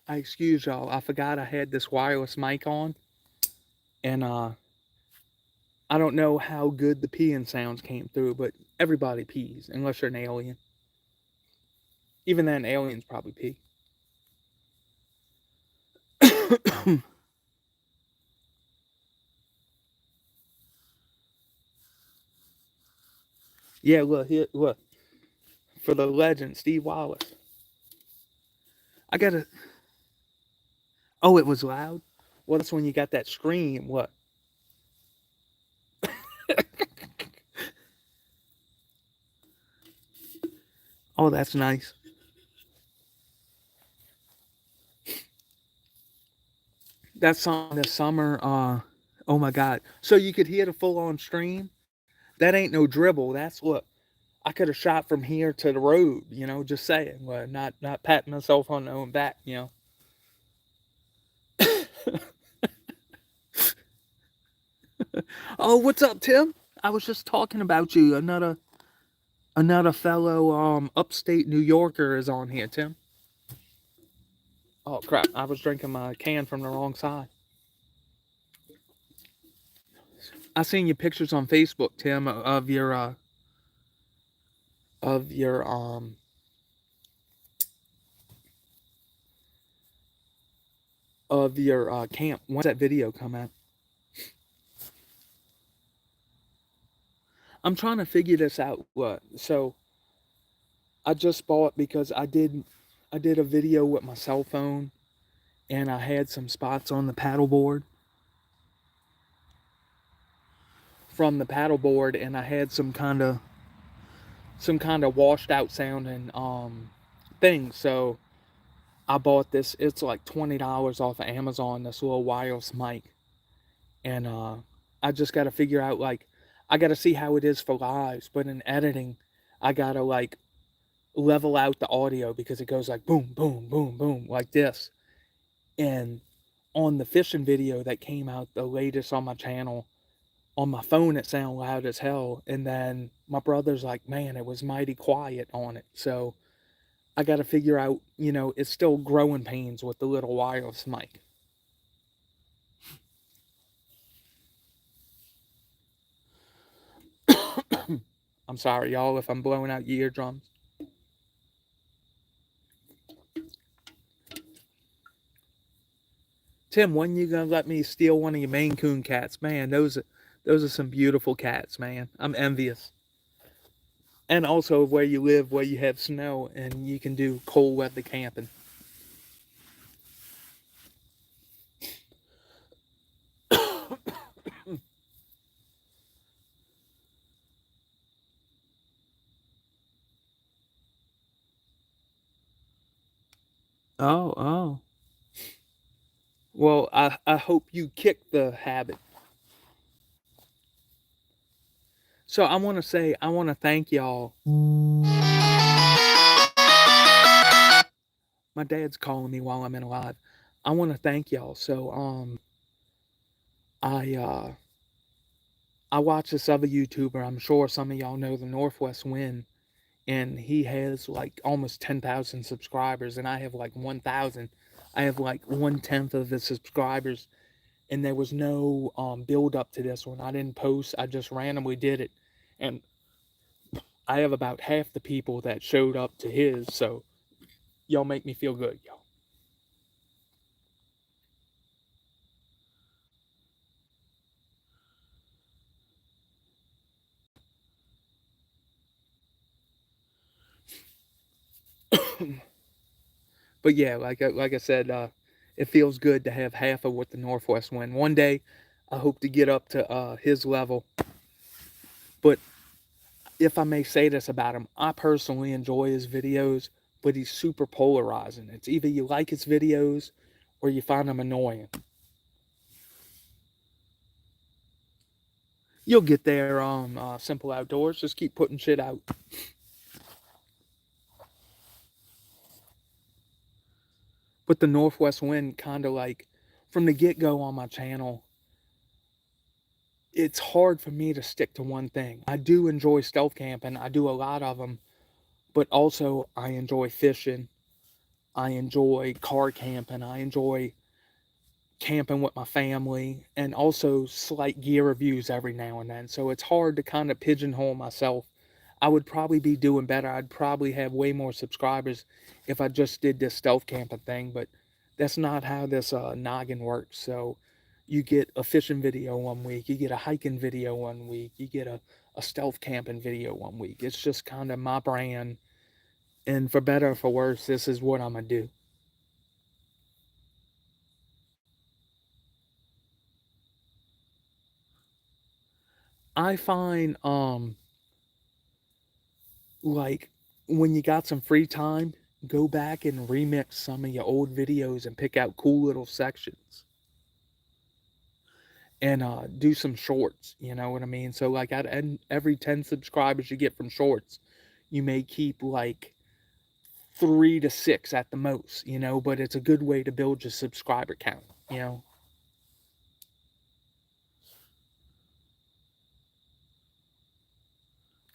I excuse y'all. I forgot I had this wireless mic on, and I don't know how good the peeing sounds came through, but everybody pees unless you're an alien. Even then, aliens probably pee. Yeah, look here, look, for the legend, Steve Wallace. I gotta. Oh, it was loud. Well, that's when you got that scream. What? Oh, that's nice. That song this summer. Oh my God. So you could hear the full on stream. That ain't no dribble. That's what I could have shot from here to the road. You know, just saying. Well, not patting myself on the own back. You know. Oh, what's up, Tim? I was just talking about you. Another fellow upstate New Yorker is on here, Tim. Oh crap, I was drinking my can from the wrong side. I seen your pictures on Facebook, Tim, of your of your camp. When's that video come out? I'm trying to figure this out. What? So I just bought because I did a video with my cell phone, and I had some spots on the paddleboard from the paddleboard, and I had some kind of washed out sounding thing. So I bought this. It's like $20 off of Amazon. This little wireless mic, and I just got to figure out, like, I got to see how it is for lives. But in editing, I gotta like level out the audio because it goes like boom, boom, boom, boom, like this. And on the fishing video that came out, the latest on my channel, on my phone, it sounded loud as hell. And then my brother's like, man, it was mighty quiet on it. So I got to figure out, you know, it's still growing pains with the little wireless mic. I'm sorry, y'all, if I'm blowing out your eardrums. Tim, when you gonna let me steal one of your Maine Coon cats? Man, those are some beautiful cats, man. I'm envious. And also where you live, where you have snow and you can do cold weather camping. Oh, oh. Well, I hope you kick the habit. So I want to say, I want to thank y'all. My dad's calling me while I'm in live. I want to thank y'all. So I I watch this other YouTuber. I'm sure some of y'all know the Northwest Wind, and he has like almost 10,000 subscribers, and I have like 1,000. I have like 1/10 of the subscribers, and there was no build up to this one. I didn't post. I just randomly did it, and I have about half the people that showed up to his. So y'all make me feel good, y'all. But yeah, like I said, it feels good to have half of what the Northwest Wind. One day, I hope to get up to his level. But if I may say this about him, I personally enjoy his videos, but he's super polarizing. It's either you like his videos or you find them annoying. You'll get there on Simple Outdoors. Just keep putting shit out. But the Northwest Wind, kind of like from the get-go on my channel, it's hard for me to stick to one thing. I do enjoy stealth camping. I do a lot of them, but also I enjoy fishing. I enjoy car camping. I enjoy camping with my family, and also slight gear reviews every now and then. So it's hard to kind of pigeonhole myself. I would probably be doing better. I'd probably have way more subscribers if I just did this stealth camping thing, but that's not how this noggin works. So you get a fishing video one week, you get a hiking video one week, you get a stealth camping video one week. It's just kind of my brand. And for better or for worse, this is what I'm going to do. I find like when you got some free time, go back and remix some of your old videos and pick out cool little sections and do some shorts, you know what I mean? So like at every 10 subscribers you get from shorts, you may keep like 3 to 6 at the most, you know, but it's a good way to build your subscriber count, you know.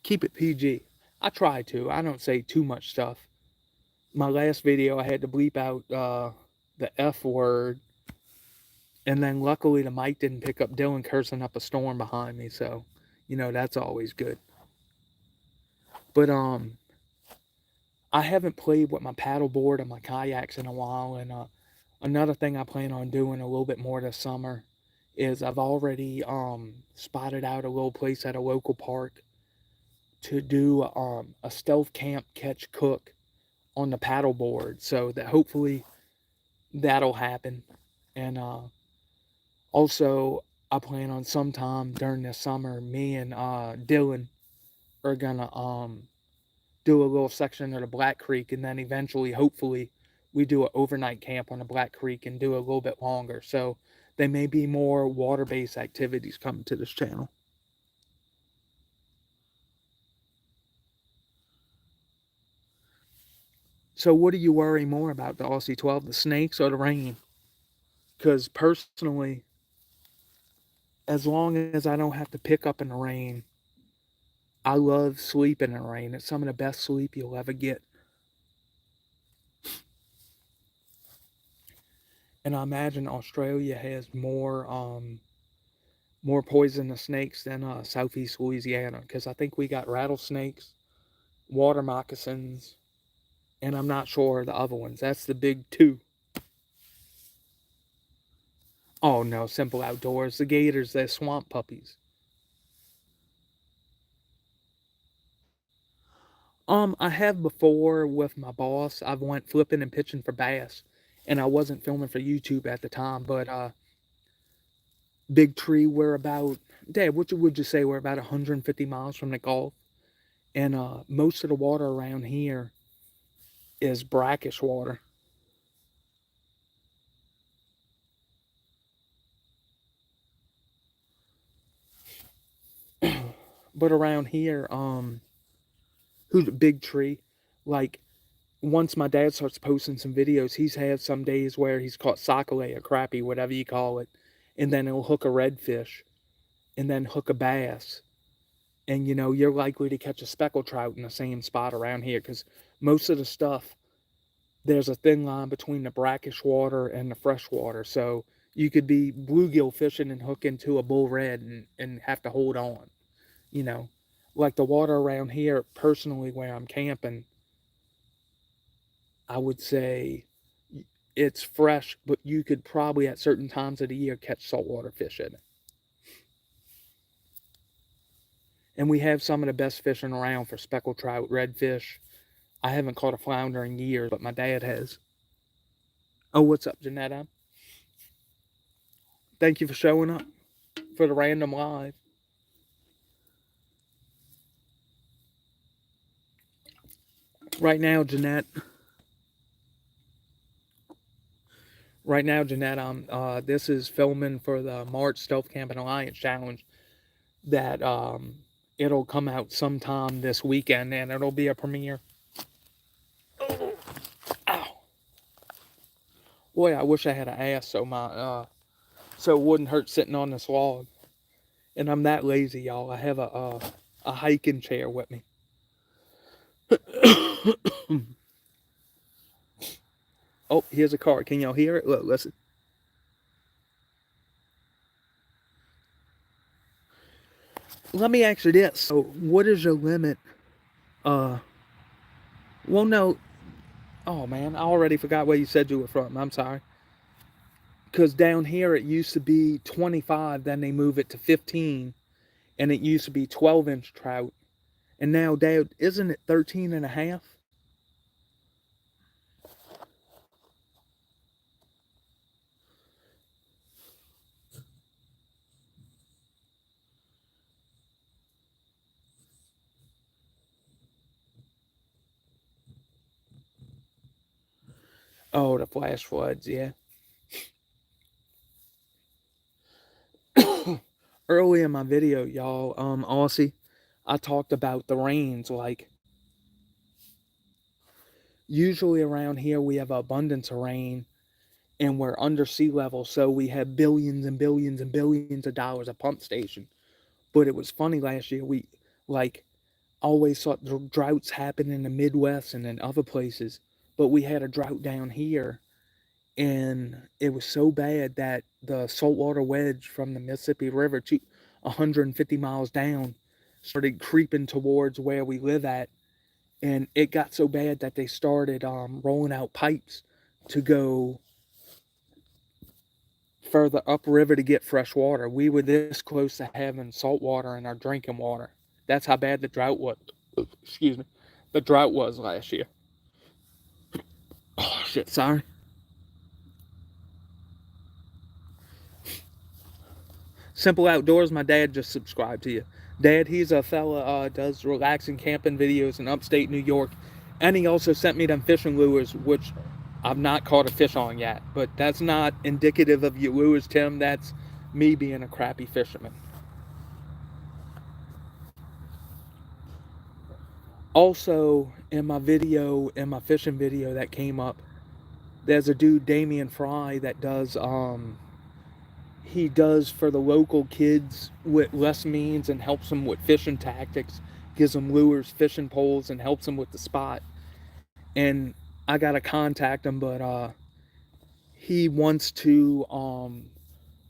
Keep it PG. I try to. I don't say too much stuff. My last video I had to bleep out the F word, and then luckily the mic didn't pick up Dylan cursing up a storm behind me, so you know that's always good. But I haven't played with my paddleboard and my kayaks in a while, and another thing I plan on doing a little bit more this summer is I've already spotted out a little place at a local park to do a stealth camp catch cook on the paddleboard, so that hopefully that'll happen. And also I plan on sometime during this summer, me and Dylan are gonna do a little section of the Black Creek, and then eventually, hopefully, we do an overnight camp on the Black Creek and do a little bit longer. So there may be more water-based activities coming to this channel. So what do you worry more about, the Aussie 12, the snakes or the rain? Because personally, as long as I don't have to pick up in the rain, I love sleeping in the rain. It's some of the best sleep you'll ever get. And I imagine Australia has more poisonous snakes than southeast Louisiana, because I think we got rattlesnakes, water moccasins, and I'm not sure the other ones. That's the big two. Oh no, Simple Outdoors. The gators, they're swamp puppies. I have before with my boss. I've went flipping and pitching for bass, and I wasn't filming for YouTube at the time. But Big Tree, we're about, Dad, what would you say? We're about 150 miles from the Gulf, and most of the water around here is brackish water. But around here, who's Big Tree? Like, once my dad starts posting some videos, he's had some days where he's caught sockeye or crappie, whatever you call it, and then he'll hook a redfish, and then hook a bass, and you know you're likely to catch a speckled trout in the same spot around here because most of the stuff, there's a thin line between the brackish water and the fresh water, so you could be bluegill fishing and hook into a bull red and have to hold on, you know. Like the water around here, personally, where I'm camping, I would say it's fresh, but you could probably at certain times of the year catch saltwater fish in it. And we have some of the best fishing around for speckled trout, redfish. I haven't caught a flounder in years, but my dad has. Oh, what's up, Janetta? Thank you for showing up for the random live. Right now, Jeanette. This is filming for the March Stealth Camping Alliance Challenge that it'll come out sometime this weekend, and it'll be a premiere. Oh, ow. Boy, I wish I had an ass so it wouldn't hurt sitting on this log. And I'm that lazy, y'all. I have a hiking chair with me. Oh, here's a car. Can y'all hear it? Look, listen. Let me ask you this. So, what is your limit? Well, no. Oh, man. I already forgot where you said you were from. I'm sorry. Because down here it used to be 25, then they move it to 15, and it used to be 12-inch trout. And now, Dad, isn't it 13 and a half? Oh, the flash floods, yeah. Early in my video, y'all, Aussie, I talked about the rains. Like, usually around here we have abundance of rain, and we're under sea level, so we have billions and billions and billions of dollars a pump station. But it was funny last year, we, like, always saw droughts happen in the Midwest and in other places, but we had a drought down here, and it was so bad that the saltwater wedge from the Mississippi River to 150 miles down started creeping towards where we live at, and it got so bad that they started rolling out pipes to go further upriver to get fresh water. We were this close to having salt water in our drinking water. That's how bad the drought was. Excuse me. The drought was last year. Oh, shit, sorry. Simple Outdoors, my dad just subscribed to you. Dad, he's a fella does relaxing camping videos in upstate New York. And he also sent me them fishing lures, which I've not caught a fish on yet. But that's not indicative of your lures, Tim. That's me being a crappy fisherman. Also, in my fishing video that came up, there's a dude, Damian Fry, that does he does for the local kids with less means and helps them with fishing tactics, gives them lures, fishing poles, and helps them with the spot. And I gotta contact him, but he wants to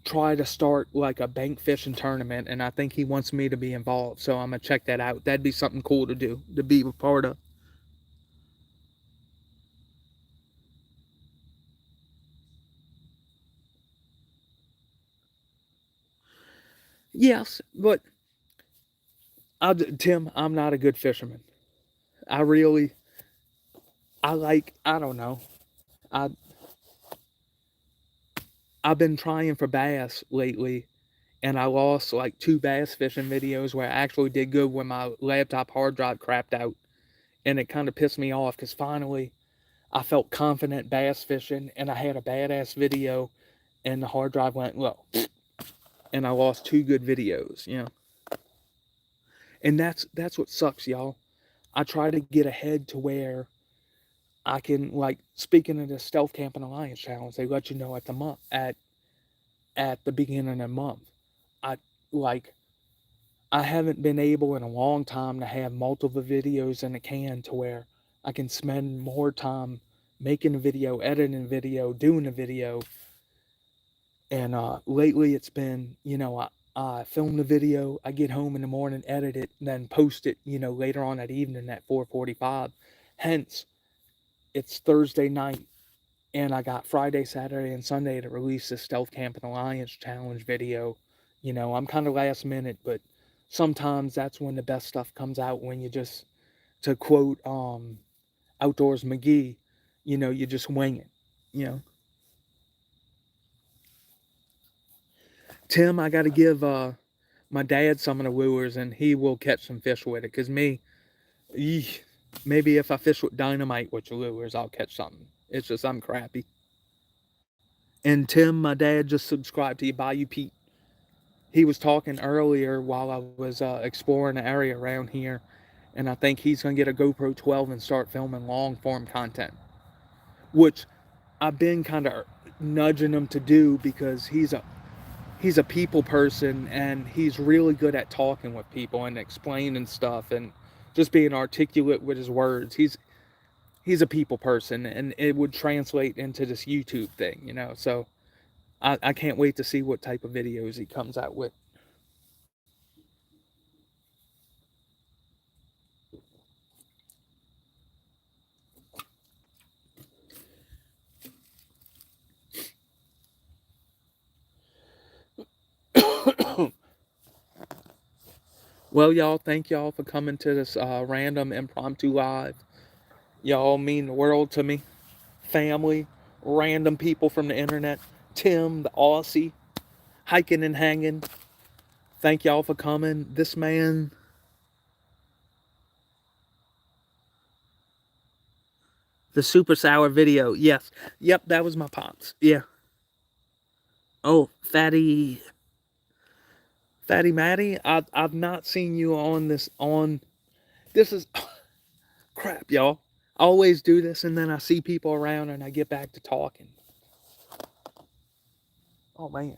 try to start like a bank fishing tournament, and I think he wants me to be involved. So I'm gonna check that out. That'd be something cool to do, to be a part of. Yes, but Tim, I'm not a good fisherman. I really, I don't know. I I've been trying for bass lately, and I lost like 2 bass fishing videos where I actually did good when my laptop hard drive crapped out, and it kinda pissed me off because finally I felt confident bass fishing, and I had a badass video, and the hard drive went low, and I lost 2 good videos, you know? And that's what sucks, y'all. I try to get ahead to where I can, like, speaking of the Stealth Camping Alliance challenge, they let you know at the month at the beginning of the month. I like I haven't been able in a long time to have multiple videos in a can to where I can spend more time making a video, editing a video, doing a video. And lately it's been, I film the video, I get home in the morning, edit it, and then post it, later on that evening at 4:45. Hence, it's Thursday night, and I got Friday, Saturday, and Sunday to release the Stealth Camping Alliance challenge video. I'm kind of last minute, but sometimes that's when the best stuff comes out, when you just, to quote Outdoors McGee, you just wing it. You know, Tim, I got to give my dad some of the lures, and he will catch some fish with it. Cause me, maybe if I fish with dynamite with your lures, I'll catch something. It's just I'm crappy. And Tim, my dad just subscribed to you, Bayou Pete. He was talking earlier while I was exploring the area around here, and I think he's gonna get a GoPro 12 and start filming long form content, which I've been kind of nudging him to do because he's a people person, and he's really good at talking with people and explaining stuff and just being articulate with his words. He's a people person, and it would translate into this YouTube thing. So I can't wait to see what type of videos he comes out with. Well, y'all, thank y'all for coming to this random impromptu live. Y'all mean the world to me. Family, random people from the internet, Tim, the Aussie, hiking and hanging. Thank y'all for coming. This man, the super sour video. Yes. Yep, that was my pops. Yeah. Oh, Fatty Matty. I've not seen you on this is crap, y'all. I always do this, and then I see people around and I get back to talking. Oh man.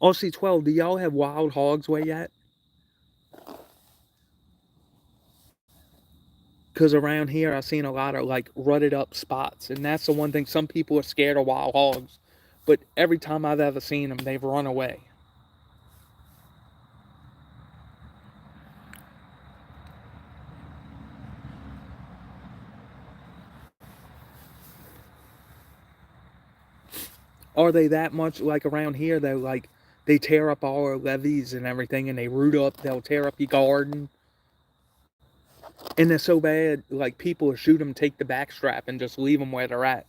Aussie 12, do y'all have wild hogs where you at? Because around here I've seen a lot of like rutted up spots, and that's the one thing. Some people are scared of wild hogs, but every time I've ever seen them, they've run away. Are they that much like around here? They're like, they tear up all our levees and everything, and they root up, they'll tear up your garden. And they're so bad, like people will shoot them, take the backstrap, and just leave them where they're at.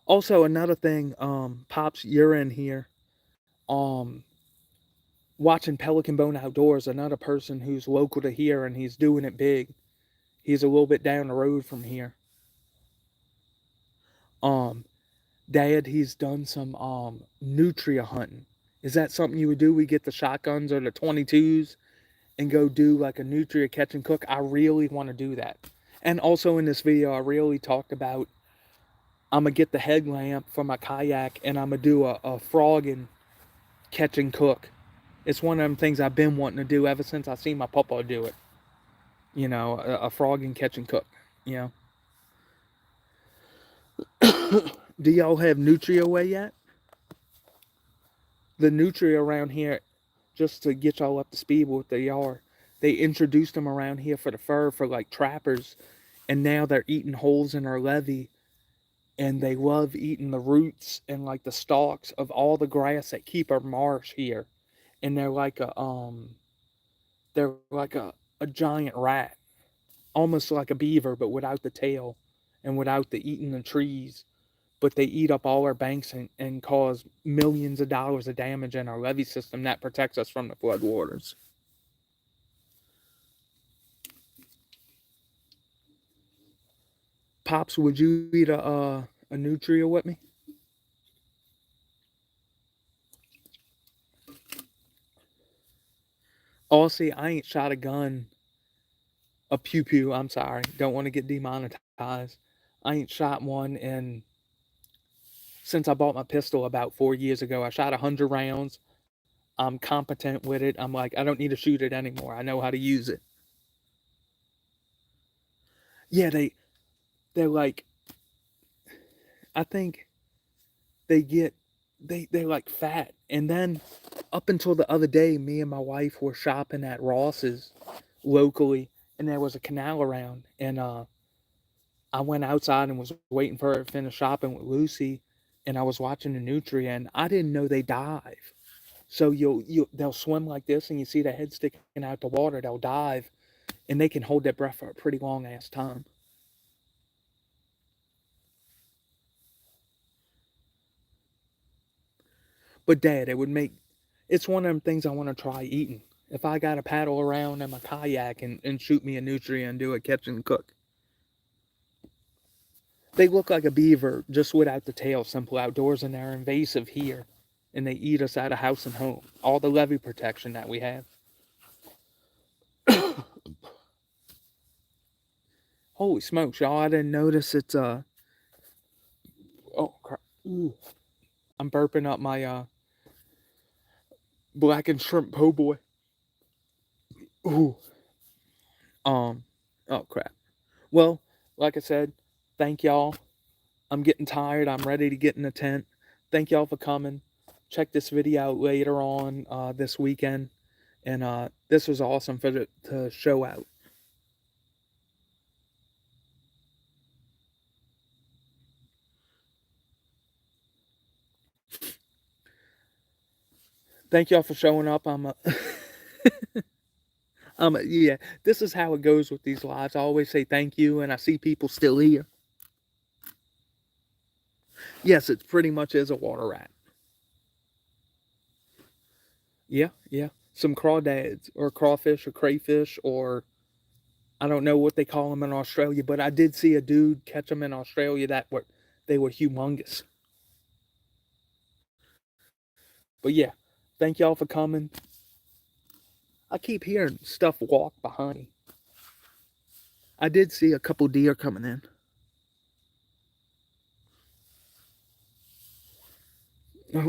Also, another thing, Pops, you're in here. Um, Watching Pelican Bone Outdoors, another person who's local to here, and he's doing it big. He's a little bit down the road from here. Um, Dad, he's done some nutria hunting. Is that something you would do? We get the shotguns or the 22s and go do like a nutria catch and cook. I really want to do that. And also in this video, I really talked about I'm gonna get the headlamp for my kayak, and I'm gonna do a frog and catch and cook. It's one of them things I've been wanting to do ever since I seen my papa do it. A frog and catch and cook. You Do y'all have nutria way yet? The nutria around here, just to get y'all up to speed with what they are, they introduced them around here for the fur for like trappers, and now they're eating holes in our levee and they love eating the roots and like the stalks of all the grass that keep our marsh here. And they're like a giant rat, almost like a beaver, but without the tail and without the eating the trees. But they eat up all our banks and cause millions of dollars of damage in our levee system that protects us from the floodwaters. Pops, would you eat a nutria with me? Honestly, I ain't shot a gun, a pew pew. I'm sorry, don't want to get demonetized. I ain't shot one since I bought my pistol about 4 years ago. I shot 100 rounds. I'm competent with it. I'm like, I don't need to shoot it anymore. I know how to use it. Yeah, they're like, I think they're like fat. And then up until the other day, me and my wife were shopping at Ross's locally, and there was a canal around, and I went outside and was waiting for her to finish shopping with Lucy, and I was watching the nutria, and I didn't know they dive. So they'll swim like this, and you see their head sticking out the water. They'll dive, and they can hold their breath for a pretty long ass time. But Dad, it's one of them things I want to try eating. If I got to paddle around in my kayak and shoot me a nutria and do a catch and cook. They look like a beaver, just without the tail, simple outdoors, and they're invasive here. And they eat us out of house and home. All the levee protection that we have. Holy smokes, y'all, I didn't notice it's, oh, crap. Ooh. I'm burping up my, blackened shrimp po' boy. Ooh. Oh crap. Well, like I said, thank y'all. I'm getting tired. I'm ready to get in the tent. Thank y'all for coming. Check this video out later on this weekend. And this was awesome to show out. Thank y'all for showing up. Yeah, this is how it goes with these lives. I always say thank you, and I see people still here. Yes, it pretty much is a water rat. Yeah. Some crawdads, or crawfish, or crayfish, or I don't know what they call them in Australia, but I did see a dude catch them in Australia they were humongous. But yeah, thank y'all for coming. I keep hearing stuff walk behind me. I did see a couple deer coming in.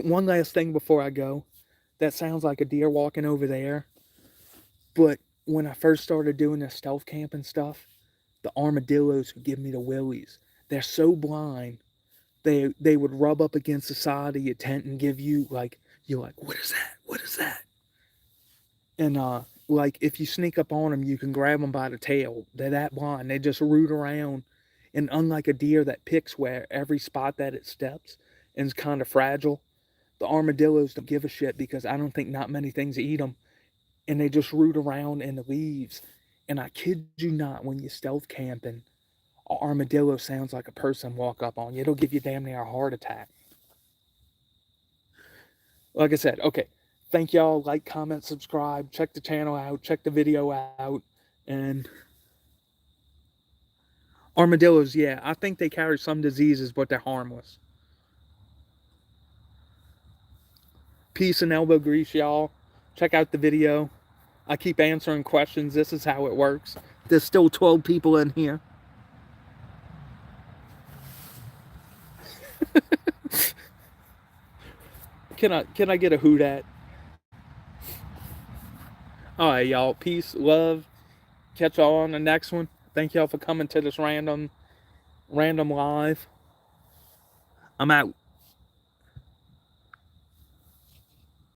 One last thing before I go. That sounds like a deer walking over there. But when I first started doing this stealth camping stuff, the armadillos would give me the willies. They're so blind. They would rub up against the side of your tent and give you you're like, what is that? What is that? And like if you sneak up on them, you can grab them by the tail. They're that blind. They just root around. And unlike a deer that picks where every spot that it steps and is kind of fragile, the armadillos don't give a shit because I don't think not many things eat them. And they just root around in the leaves. And I kid you not, when you're stealth camping, an armadillo sounds like a person walk up on you. It'll give you damn near a heart attack. Like I said, okay. Thank y'all. Like, comment, subscribe. Check the channel out. Check the video out. And armadillos, yeah, I think they carry some diseases, but they're harmless. Peace and elbow grease, y'all. Check out the video. I keep answering questions. This is how it works. There's still 12 people in here. Can I get a hoot at? All right, y'all. Peace, love. Catch y'all on the next one. Thank y'all for coming to this random live. I'm out.